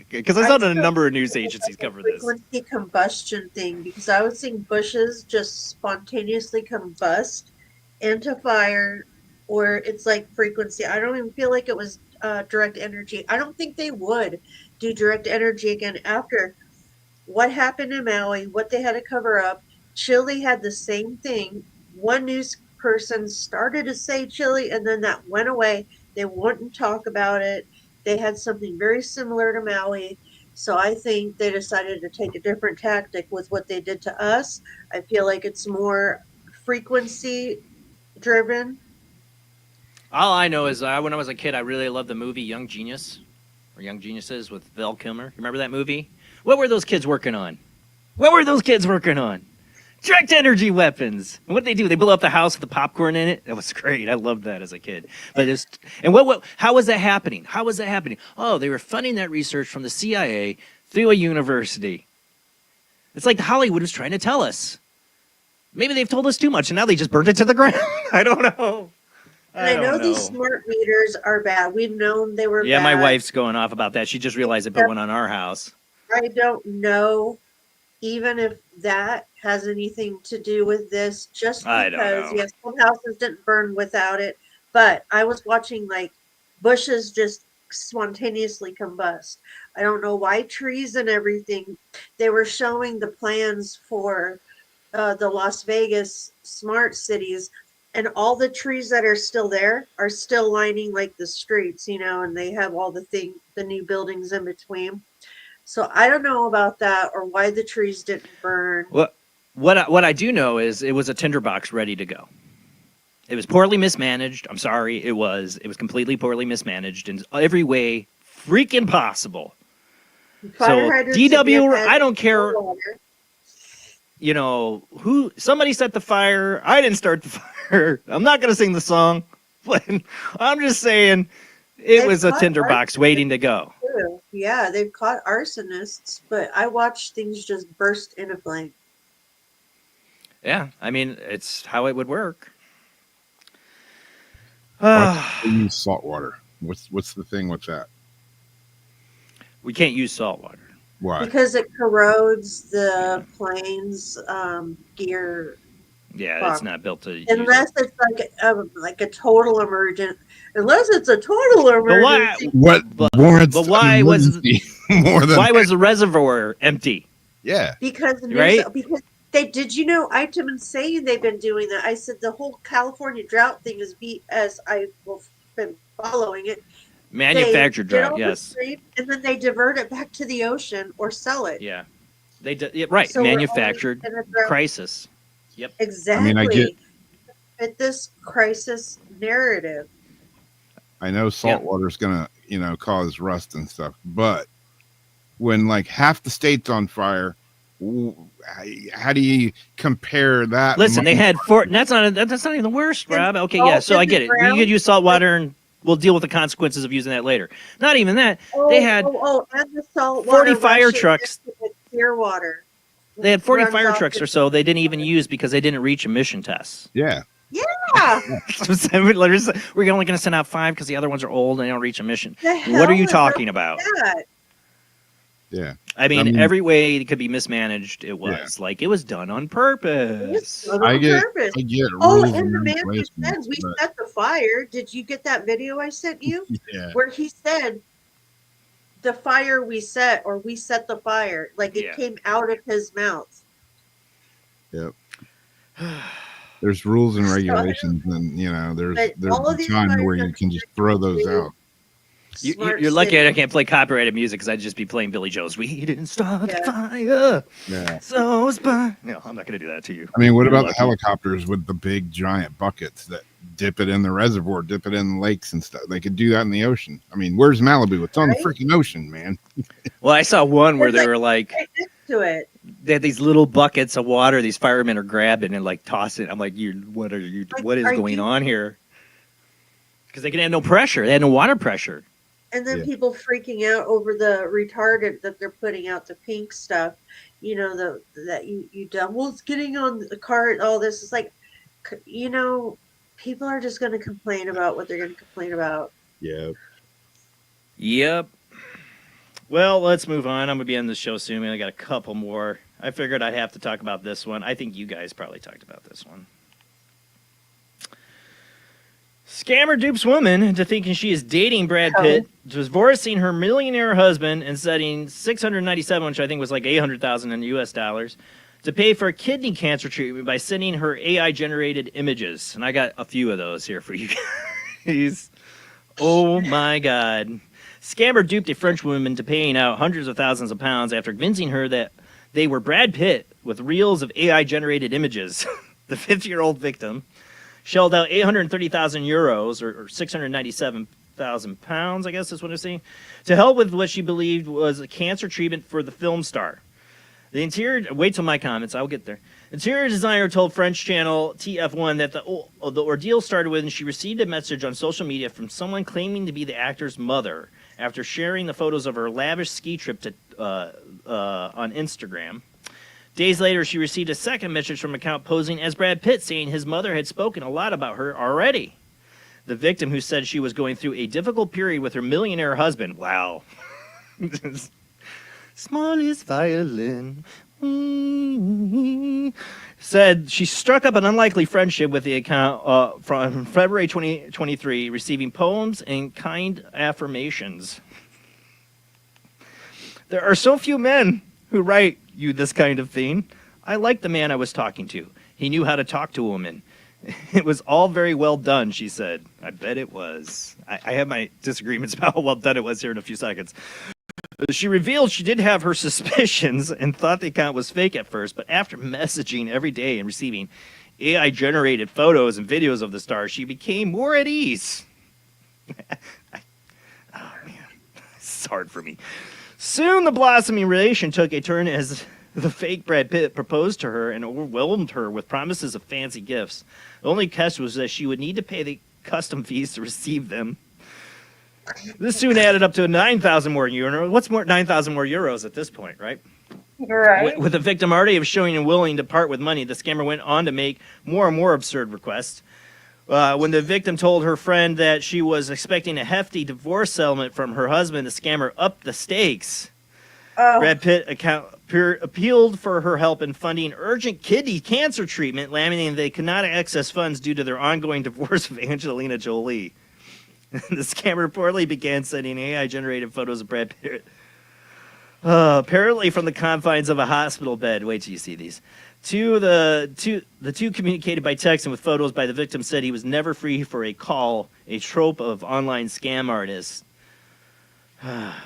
Because I saw a number of news agencies cover this. Frequency combustion thing, because I was seeing bushes just spontaneously combust into fire, or it's like frequency. I don't even feel like it was direct energy. I don't think they would do direct energy again after what happened in Maui, what they had to cover up. Chile had the same thing. One news person started to say Chile, and then that went away. They wouldn't talk about it. They had something very similar to Maui. So I think they decided to take a different tactic with what they did to us. I feel like it's more frequency driven. All I know is when I was a kid, I really loved the movie Young Genius, or Young Geniuses with Val Kilmer. You remember that movie? What were those kids working on? Direct energy weapons. And what did they do? They blew up the house with the popcorn in it. That was great. I loved that as a kid. But how was that happening? Oh, they were funding that research from the CIA through a university. It's like Hollywood was trying to tell us. Maybe they've told us too much, and now they just burned it to the ground. I don't know. I know these smart meters are bad. We've known they were bad. Yeah, my wife's going off about that. She just realized they put one on our house. I don't know even if that has anything to do with this, just I don't because, know. yes, some houses didn't burn without it, but I was watching like bushes just spontaneously combust. I don't know why trees and everything. They were showing the plans for the Las Vegas smart cities, and all the trees that are still there are still lining like the streets, and they have all the new buildings in between. So I don't know about that or why the trees didn't burn. What I do know is it was a tinderbox ready to go. It was poorly mismanaged. I'm sorry, it was. It was completely poorly mismanaged in every way freaking possible. Fire So hydrants DW, again had I don't care. no water. Somebody set the fire. I didn't start the fire. I'm not going to sing the song, but I'm just saying it was a tinderbox waiting to go. Too. Yeah, they've caught arsonists, but I watched things just burst into flame. Yeah, I mean, it's how it would work. Why can't we use salt water? What's the thing with that? We can't use salt water. Why? Because it corrodes the plane's gear. Yeah, it's not built to. Unless it's like a total emergent. Unless it's a total emergency. But why was more than why was the reservoir empty? Yeah. Because right? Because I've been saying they've been doing that. I said the whole California drought thing is as I've been following it. Manufactured drought, yes. And then they divert it back to the ocean or sell it. Yeah, they right. So manufactured crisis. Yep. Exactly. I mean, I get fit this crisis narrative. I know salt water is gonna, cause rust and stuff, but when like half the state's on fire, how do you compare that? Listen, they had that's not even the worst, Rob. Okay, yeah, so I get it. You could use salt water and we'll deal with the consequences of using that later. Not even that. They had and the salt 40 fire trucks. Clear water. They had 40 fire trucks or so they didn't even use because they didn't reach emission tests. Yeah. Yeah. We're only going to send out 5 because the other ones are old and they don't reach emission. What are you talking about? Yeah. I mean, every way it could be mismanaged, it was. Like, it was done on purpose. I get and the man who said we set the fire. Did you get that video I sent you? Yeah. Where he said the fire we set, or we set the fire. Like, it came out of his mouth. Yep. There's rules and regulations, and, there's a time where you can just throw those out. You're lucky I can't play copyrighted music because I'd just be playing Billy Joel's "We Didn't Start the Fire." Yeah. So no, I'm not going to do that to you. I mean, what about the helicopters with the big giant buckets that dip it in the reservoir, dip it in the lakes and stuff? They could do that in the ocean. I mean, where's Malibu? It's on the freaking ocean, man. Well, I saw one where they were like, right next to it. They had these little buckets of water. These firemen are grabbing and like tossing. I'm like, what is going on here? Because they can have no pressure. They had no water pressure. And then people freaking out over the retardant that they're putting out, the pink stuff, that you done. Well, it's getting on the cart. All this is like, people are just going to complain about what they're going to complain about. Yep. Well, let's move on. I'm going to be on this show soon. I got a couple more. I figured I'd have to talk about this one. I think you guys probably talked about this one. Scammer dupes woman into thinking she is dating Brad Pitt, divorcing her millionaire husband and setting $697, which I think was like $800,000 in US dollars, to pay for kidney cancer treatment by sending her AI-generated images. And I got a few of those here for you guys. Oh my God. Scammer duped a French woman into paying out hundreds of thousands of pounds after convincing her that they were Brad Pitt with reels of AI-generated images. The 50-year-old victim shelled out 830,000 euros or 697,000 pounds, I guess is what I'm saying, to help with what she believed was a cancer treatment for the film star. The interior, wait till my comments, I'll get there. Interior designer told French channel TF1 that the ordeal started when she received a message on social media from someone claiming to be the actor's mother after sharing the photos of her lavish ski trip on Instagram. Days later, she received a second message from an account posing as Brad Pitt, saying his mother had spoken a lot about her already. The victim, who said she was going through a difficult period with her millionaire husband. Wow. Smallest violin. said she struck up an unlikely friendship with the account from February 2023, receiving poems and kind affirmations. There are so few men who write you this kind of thing. I liked the man I was talking to. He knew how to talk to a woman. It was all very well done, she said. I bet it was. I have my disagreements about how well done it was here in a few seconds. She revealed she did have her suspicions and thought the account was fake at first, but after messaging every day and receiving AI-generated photos and videos of the star, she became more at ease. Oh, man. This is hard for me. Soon the blossoming relation took a turn as the fake Brad Pitt proposed to her and overwhelmed her with promises of fancy gifts. The only catch was that she would need to pay the custom fees to receive them. This soon added up to 9,000 more euros. What's more 9,000 more euros at this point, right? Right. With the victim already showing and willing to part with money, the scammer went on to make more and more absurd requests. When the victim told her friend that she was expecting a hefty divorce settlement from her husband, the scammer upped the stakes. Oh. Brad Pitt appealed for her help in funding urgent kidney cancer treatment, lamenting they could not access funds due to their ongoing divorce of Angelina Jolie. The scammer reportedly began sending AI-generated photos of Brad Pitt, apparently from the confines of a hospital bed. Wait till you see these. The two communicated by text, and with photos by the victim said he was never free for a call, a trope of online scam artists.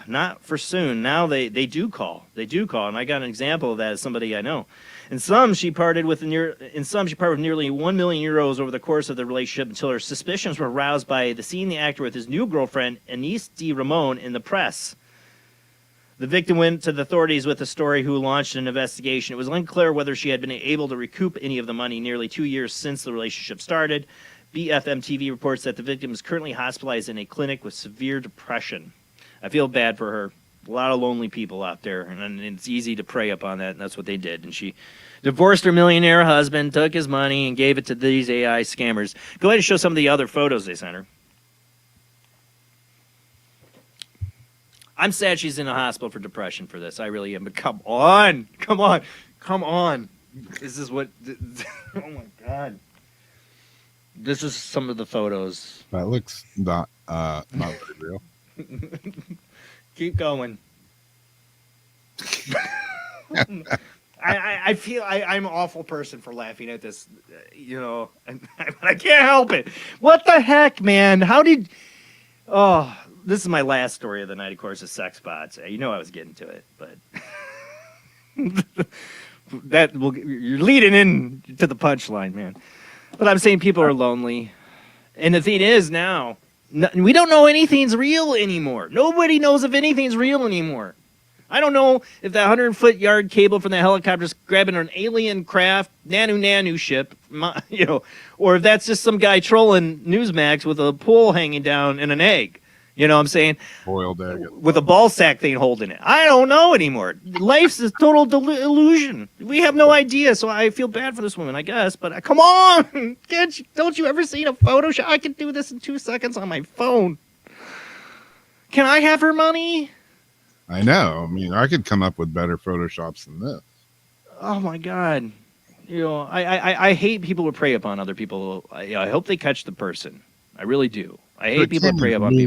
Not for soon. Now they do call. They do call, and I got an example of that as somebody I know. In some, she parted with nearly 1 million euros over the course of the relationship until her suspicions were aroused by seeing the actor with his new girlfriend, Anise de Ramon, in the press. The victim went to the authorities with the story, who launched an investigation. It was unclear whether she had been able to recoup any of the money nearly 2 years since the relationship started. BFM TV reports that the victim is currently hospitalized in a clinic with severe depression. I feel bad for her. A lot of lonely people out there, and it's easy to prey upon that, and that's what they did. And she divorced her millionaire husband, took his money, and gave it to these AI scammers. Go ahead and show some of the other photos they sent her. I'm sad she's in a hospital for depression for this. I really am. But come on. This is what... Oh, my God. This is some of the photos. That looks not very real. Keep going. I feel I'm an awful person for laughing at this, but I can't help it. What the heck, man? Oh, this is my last story of the night, of course, is sex bots. I was getting to it, but you're leading in to the punchline, man. But I'm saying people are lonely. And the thing is now, we don't know anything's real anymore. Nobody knows if anything's real anymore. I don't know if that 100-foot yard cable from the helicopter's grabbing an alien craft, nanu ship, or if that's just some guy trolling Newsmax with a pole hanging down and an egg. You know what I'm saying? Boiled egg. With a ball sack thing holding it. I don't know anymore. Life's a total illusion. We have no idea, so I feel bad for this woman, I guess. But come on! Don't you ever see a Photoshop? I can do this in 2 seconds on my phone. Can I have her money? I know. I mean, I could come up with better Photoshops than this. Oh, my God. I hate people who prey upon other people. I hope they catch the person. I really do. I hate people who prey upon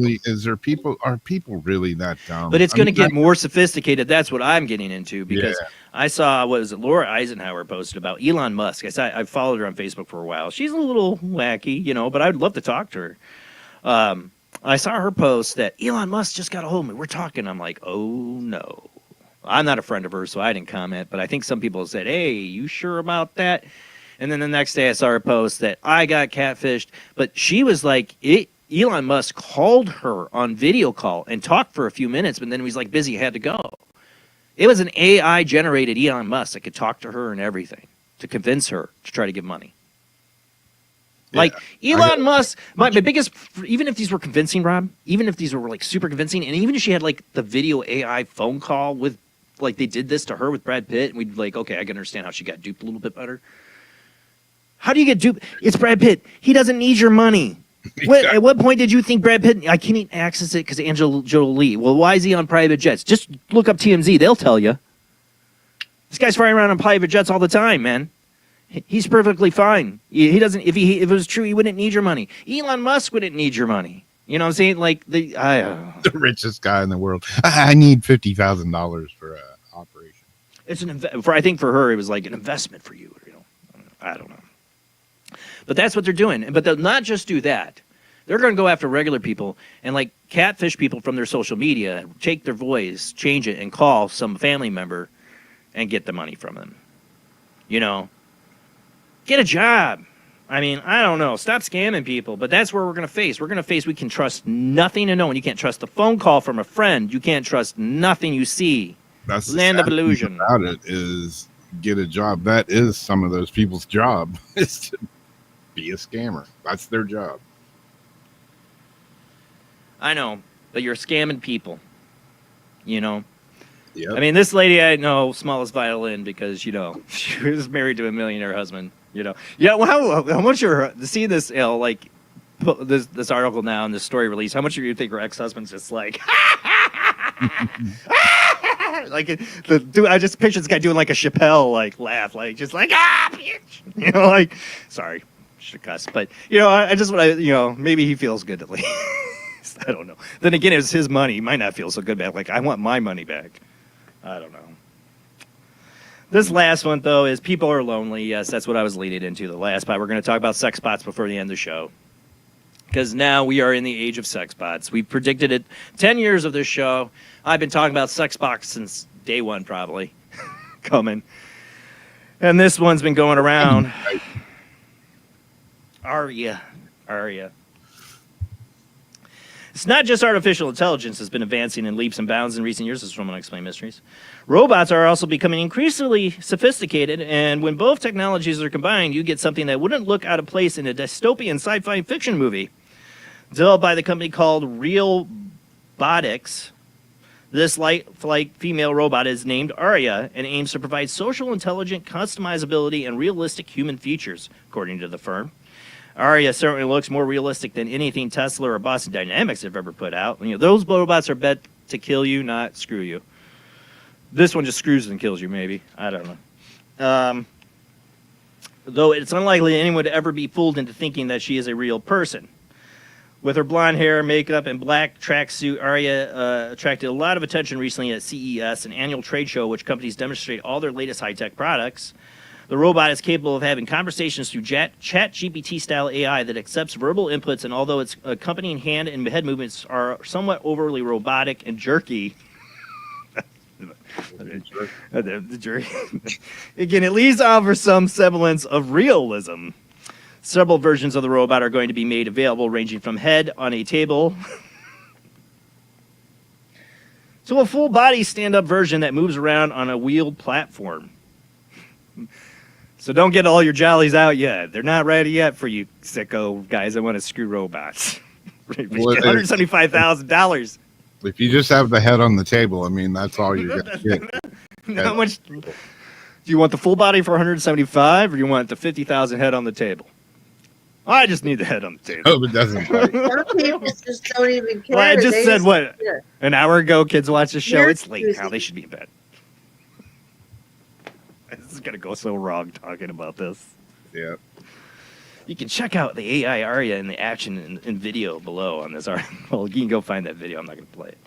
people. Are people really that dumb? But it's going to get more sophisticated. That's what I'm getting into, because I saw, Laura Eisenhower posted about Elon Musk. I followed her on Facebook for a while. She's a little wacky, but I'd love to talk to her. I saw her post that Elon Musk just got a hold of me. We're talking. I'm like, oh, no. I'm not a friend of hers, so I didn't comment. But I think some people said, hey, you sure about that? And then the next day I saw her post that I got catfished. But she was like, Elon Musk called her on video call and talked for a few minutes, but then he was like busy, had to go. It was an AI-generated Elon Musk that could talk to her and everything to convince her to try to give money. Yeah, like Elon Musk, my biggest, even if these were convincing, Rob, even if these were like super convincing, and even if she had like the video AI phone call with, like they did this to her with Brad Pitt, and we'd like, okay, I can understand how she got duped a little bit better. How do you get duped? It's Brad Pitt. He doesn't need your money. At what point did you think Brad Pitt, I can't access it because Angelina Jolie? Well, why is he on private jets? Just look up TMZ. They'll tell you. This guy's flying around on private jets all the time, man. He's perfectly fine. He doesn't. If it was true, he wouldn't need your money. Elon Musk wouldn't need your money. You know what I'm saying? Like the richest guy in the world. I need $50,000 for an operation. It's I think for her it was like an investment for you. You know, I don't know. But that's what they're doing. But they'll not just do that. They're going to go after regular people and like catfish people from their social media, take their voice, change it, and call some family member and get the money from them. You know, get a job. I mean, I don't know. Stop scamming people. But that's where we're going to face. We're going to face we can trust nothing and no one. You can't trust the phone call from a friend. You can't trust nothing you see. That's land of illusion. About it is get a job. That is some of those people's job is to be a scammer. That's their job. I know, but you're scamming people. You know. Yep. I mean, this lady I know, smallest violin, because, you know, she was married to a millionaire husband, you know. Yeah, well, how much are, to see this, you know, like, this article now and this story release, how much do you think her ex-husband's just like, like, dude, I just picture this guy doing like a Chappelle, like, laugh, like, just like, bitch, you know, like, sorry, should have cussed, but, you know, I just, you know, maybe he feels good at least. I don't know. Then again, it was his money. He might not feel so good back. Like, I want my money back. I don't know. This last one, though, is people are lonely. Yes, that's what I was leading into the last part. We're going to talk about sex bots before the end of the show. Because now we are in the age of sex bots. We predicted it 10 years of this show. I've been talking about sex bots since day one, probably, coming. And this one's been going around. Aria. It's not just artificial intelligence that's been advancing in leaps and bounds in recent years. This is from Unexplained Mysteries. Robots are also becoming increasingly sophisticated, and when both technologies are combined, you get something that wouldn't look out of place in a dystopian sci-fi fiction movie. Developed by the company called Realbotics, this light-flight female robot is named Aria and aims to provide social, intelligent, customizability, and realistic human features, according to the firm. Aria certainly looks more realistic than anything Tesla or Boston Dynamics have ever put out. You know, those robots are meant to kill you, not screw you. This one just screws and kills you, maybe. I don't know. Though it's unlikely anyone would ever be fooled into thinking that she is a real person. With her blonde hair, makeup, and black tracksuit, Aria attracted a lot of attention recently at CES, an annual trade show which companies demonstrate all their latest high-tech products. The robot is capable of having conversations through ChatGPT-style AI that accepts verbal inputs, and although its accompanying hand and head movements are somewhat overly robotic and jerky, the jerky, it can at least offer some semblance of realism. Several versions of the robot are going to be made available, ranging from head on a table to a full-body stand-up version that moves around on a wheeled platform. So don't get all your jollies out yet. They're not ready yet for you sicko guys that want to screw robots. $175,000. If you just have the head on the table, I mean, that's all you're going to get. How much? Do you want the full body for $175,000, or do you want the $50,000 head on the table? I just need the head on the table. Oh, it doesn't. Some people just don't even care. Well, I just said what? Care. An hour ago, kids watch the show. It's late now. They should be in bed. This is going to go so wrong talking about this. Yeah. You can check out the AI Aria in the action in video below on this article. Well, you can go find that video. I'm not going to play it.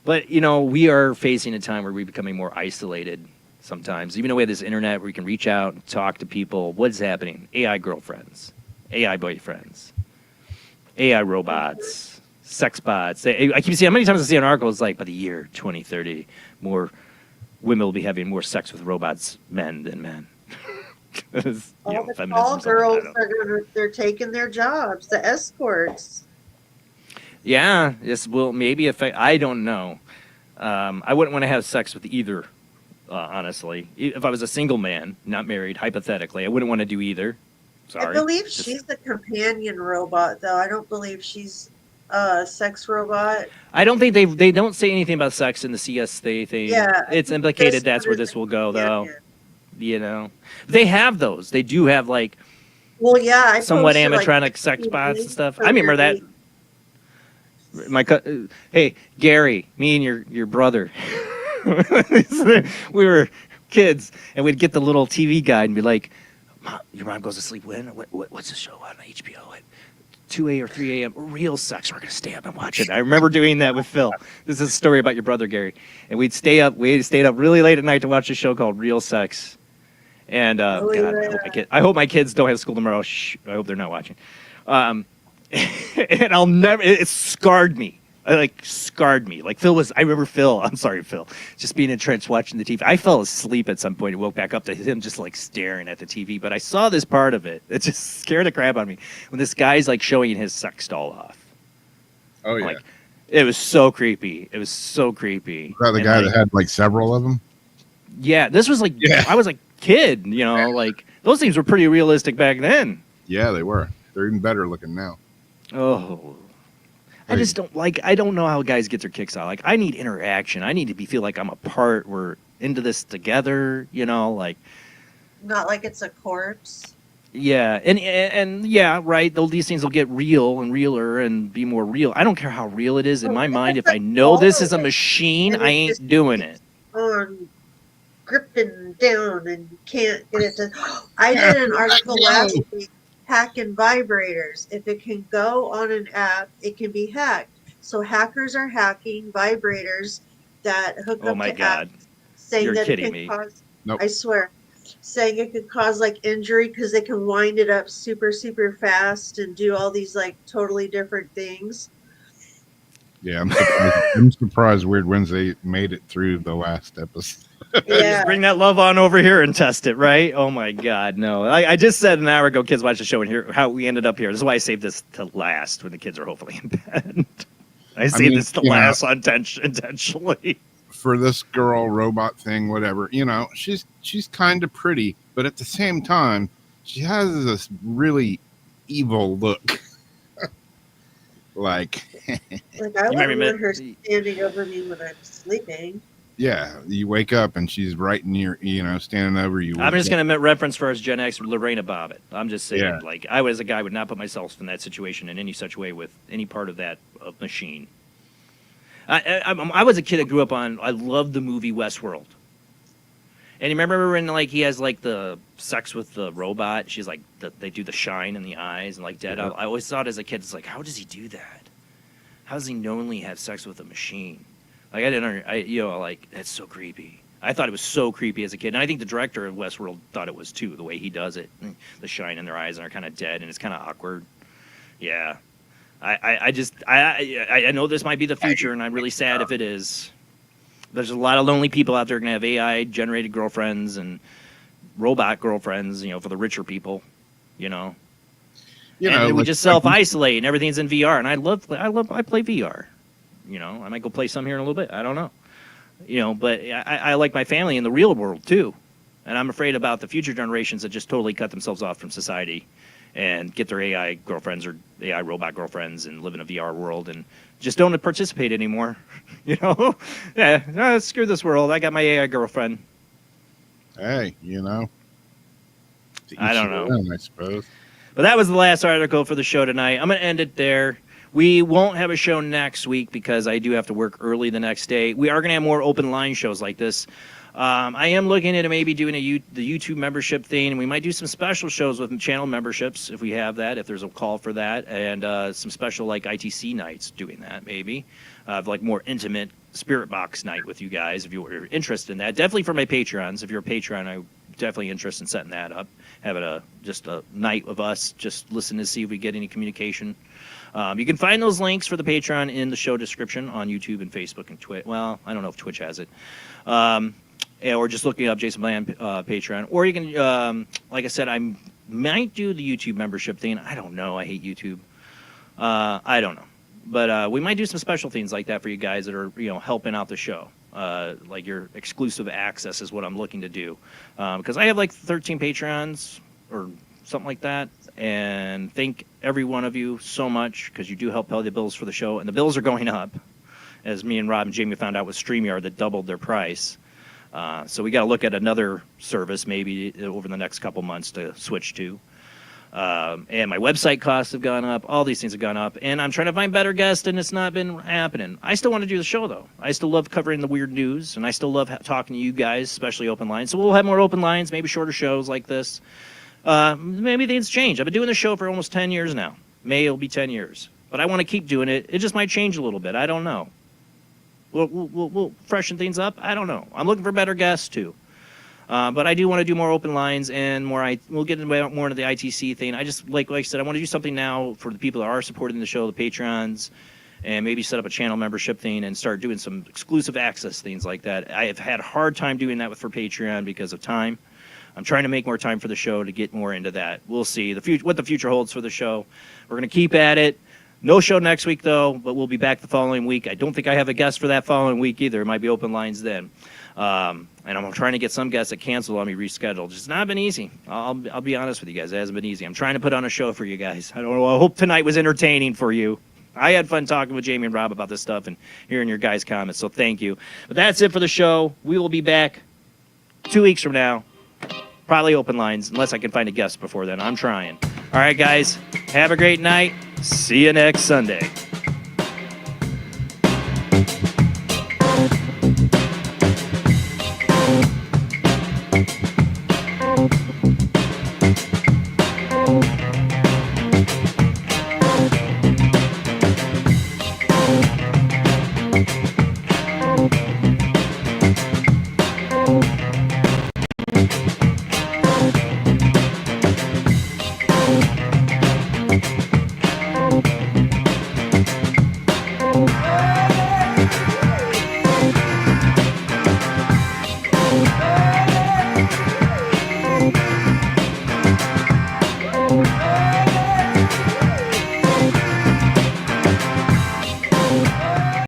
But, you know, we are facing a time where we're becoming more isolated sometimes. Even though we have this internet where we can reach out and talk to people, what's happening? AI girlfriends, AI boyfriends, AI robots, sex bots. I keep seeing, how many times I see an article, it's like, by the year 2030, more women will be having more sex with robots, men than men. All the tall girls they're taking their jobs, the escorts. Yeah, this will maybe affect. I don't know. I wouldn't want to have sex with either, honestly. If I was a single man, not married, hypothetically, I wouldn't want to do either. Sorry. I believe she's the companion robot, though. I don't believe she's a sex robot. I don't think they don't say anything about sex in the CS thing. Yeah, it's implicated that's where this will go, though. Yeah. You know, they have those. They do have like, well, yeah, somewhat animatronic like, sex bots and stuff. I remember that. Hey Gary, me and your brother, we were kids, and we'd get the little TV guide and be like, Mom, your mom goes to sleep when? What's the show on HBO at 2 a or 3 a.m.? Real sex. We're going to stay up and watch it. I remember doing that with Phil. This is a story about your brother, Gary. And we'd stayed up really late at night to watch a show called Real Sex. And God, I hope my kids don't have school tomorrow. Shh, I hope they're not watching. And it scarred me. Scarred me. Like I remember Phil, I'm sorry, Phil, just being entrenched watching the TV. I fell asleep at some point and woke back up to him just like staring at the TV. But I saw this part of it. It just scared the crap out of me. When this guy's like showing his sex doll off. Oh, yeah. It was so creepy. It was so creepy. Was that the guy that had like several of them? Yeah, this was I was like a kid, like those things were pretty realistic back then. Yeah, they were. They're even better looking now. Oh. I just I don't know how guys get their kicks out. Like, I need interaction. I need to feel like I'm a part. We're into this together, Not like it's a corpse. Yeah. And yeah, right. These things will get real and realer and be more real. I don't care how real it is. In my mind, if I know this is a machine, I ain't doing it. Gripping down and can't get it to. I did an article last week. Hacking vibrators. If it can go on an app, it can be hacked. So hackers are hacking vibrators that hook up to apps, saying You're that kidding it can me. cause. Nope. I swear, saying it could cause like injury because they can wind it up super fast and do all these like totally different things. Yeah, I'm surprised Weird Wednesday made it through the last episode. Just bring that love on over here and test it, right? Oh my God, no! I just said an hour ago, kids watch the show and hear how we ended up here. This is why I saved this to last when the kids are hopefully in bed. I saved this to last intentionally. For this girl robot thing, whatever, she's kind of pretty, but at the same time, she has this really evil look. Like I wouldn't want her standing over me when I'm sleeping. Yeah, you wake up and she's right in your, standing over you. I'm just going to reference for us Gen X Lorena Bobbitt. I'm just saying, I was a guy would not put myself in that situation in any such way with any part of that machine. I was a kid that grew up on, I loved the movie Westworld. And you remember when he has the sex with the robot? She's they do the shine in the eyes and dead. I always thought as a kid, it's how does he do that? How does he knowingly have sex with a machine? I didn't, that's so creepy. I thought it was so creepy as a kid. And I think the director of Westworld thought it was too, the way he does it. The shine in their eyes and they're kind of dead and it's kind of awkward. Yeah. I know this might be the future and I'm really sad if it is. There's a lot of lonely people out there going to have AI-generated girlfriends and robot girlfriends, for the richer people, And we just self-isolate and everything's in VR. And I play VR. I might go play some here in a little bit. I don't know. But I like my family in the real world too. And I'm afraid about the future generations that just totally cut themselves off from society and get their AI girlfriends or AI robot girlfriends and live in a VR world and just don't participate anymore. Yeah, no, screw this world. I got my AI girlfriend. Hey, I don't know. I suppose. But that was the last article for the show tonight. I'm going to end it there. We won't have a show next week because I do have to work early the next day. We are going to have more open line shows like this. I am looking at maybe doing the YouTube membership thing, and we might do some special shows with channel memberships if we have that, if there's a call for that, and some special ITC nights doing that maybe, more intimate spirit box night with you guys if you were interested in that. Definitely for my Patreons. If you're a Patreon, I'm definitely interested in setting that up, having just a night of us just listening to see if we get any communication. You can find those links for the Patreon in the show description on YouTube and Facebook and Twitch. Well, I don't know if Twitch has it. Or just looking up Jason Bland Patreon. Or you can, like I said, I might do the YouTube membership thing. I don't know. I hate YouTube. I don't know. But we might do some special things like that for you guys that are, helping out the show. Your exclusive access is what I'm looking to do. Because I have 13 Patreons or something like that. And thank every one of you so much because you do help pay the bills for the show. And the bills are going up, as me and Rob and Jamie found out with StreamYard that doubled their price. So we got to look at another service maybe over the next couple months to switch to. And my website costs have gone up. All these things have gone up. And I'm trying to find better guests, and it's not been happening. I still want to do the show, though. I still love covering the weird news, and I still love talking to you guys, especially open lines. So we'll have more open lines, maybe shorter shows like this. Maybe things change. I've been doing this show for almost 10 years now. May it'll be 10 years. But I want to keep doing it. It just might change a little bit. I don't know. We'll freshen things up. I don't know. I'm looking for better guests, too. But I do want to do more open lines and we'll get more into the ITC thing. I just, like I said, I want to do something now for the people that are supporting the show, the Patreons, and maybe set up a channel membership thing and start doing some exclusive access things like that. I have had a hard time doing that for Patreon because of time. I'm trying to make more time for the show to get more into that. We'll see what the future holds for the show. We're going to keep at it. No show next week, though, but we'll be back the following week. I don't think I have a guest for that following week either. It might be open lines then. And I'm trying to get some guests that cancel on me rescheduled. It's not been easy. I'll be honest with you guys. It hasn't been easy. I'm trying to put on a show for you guys. I hope tonight was entertaining for you. I had fun talking with Jamie and Rob about this stuff and hearing your guys' comments, so thank you. But that's it for the show. We will be back 2 weeks from now. Probably open lines, unless I can find a guest before then. I'm trying. All right, guys. Have a great night. See you next Sunday.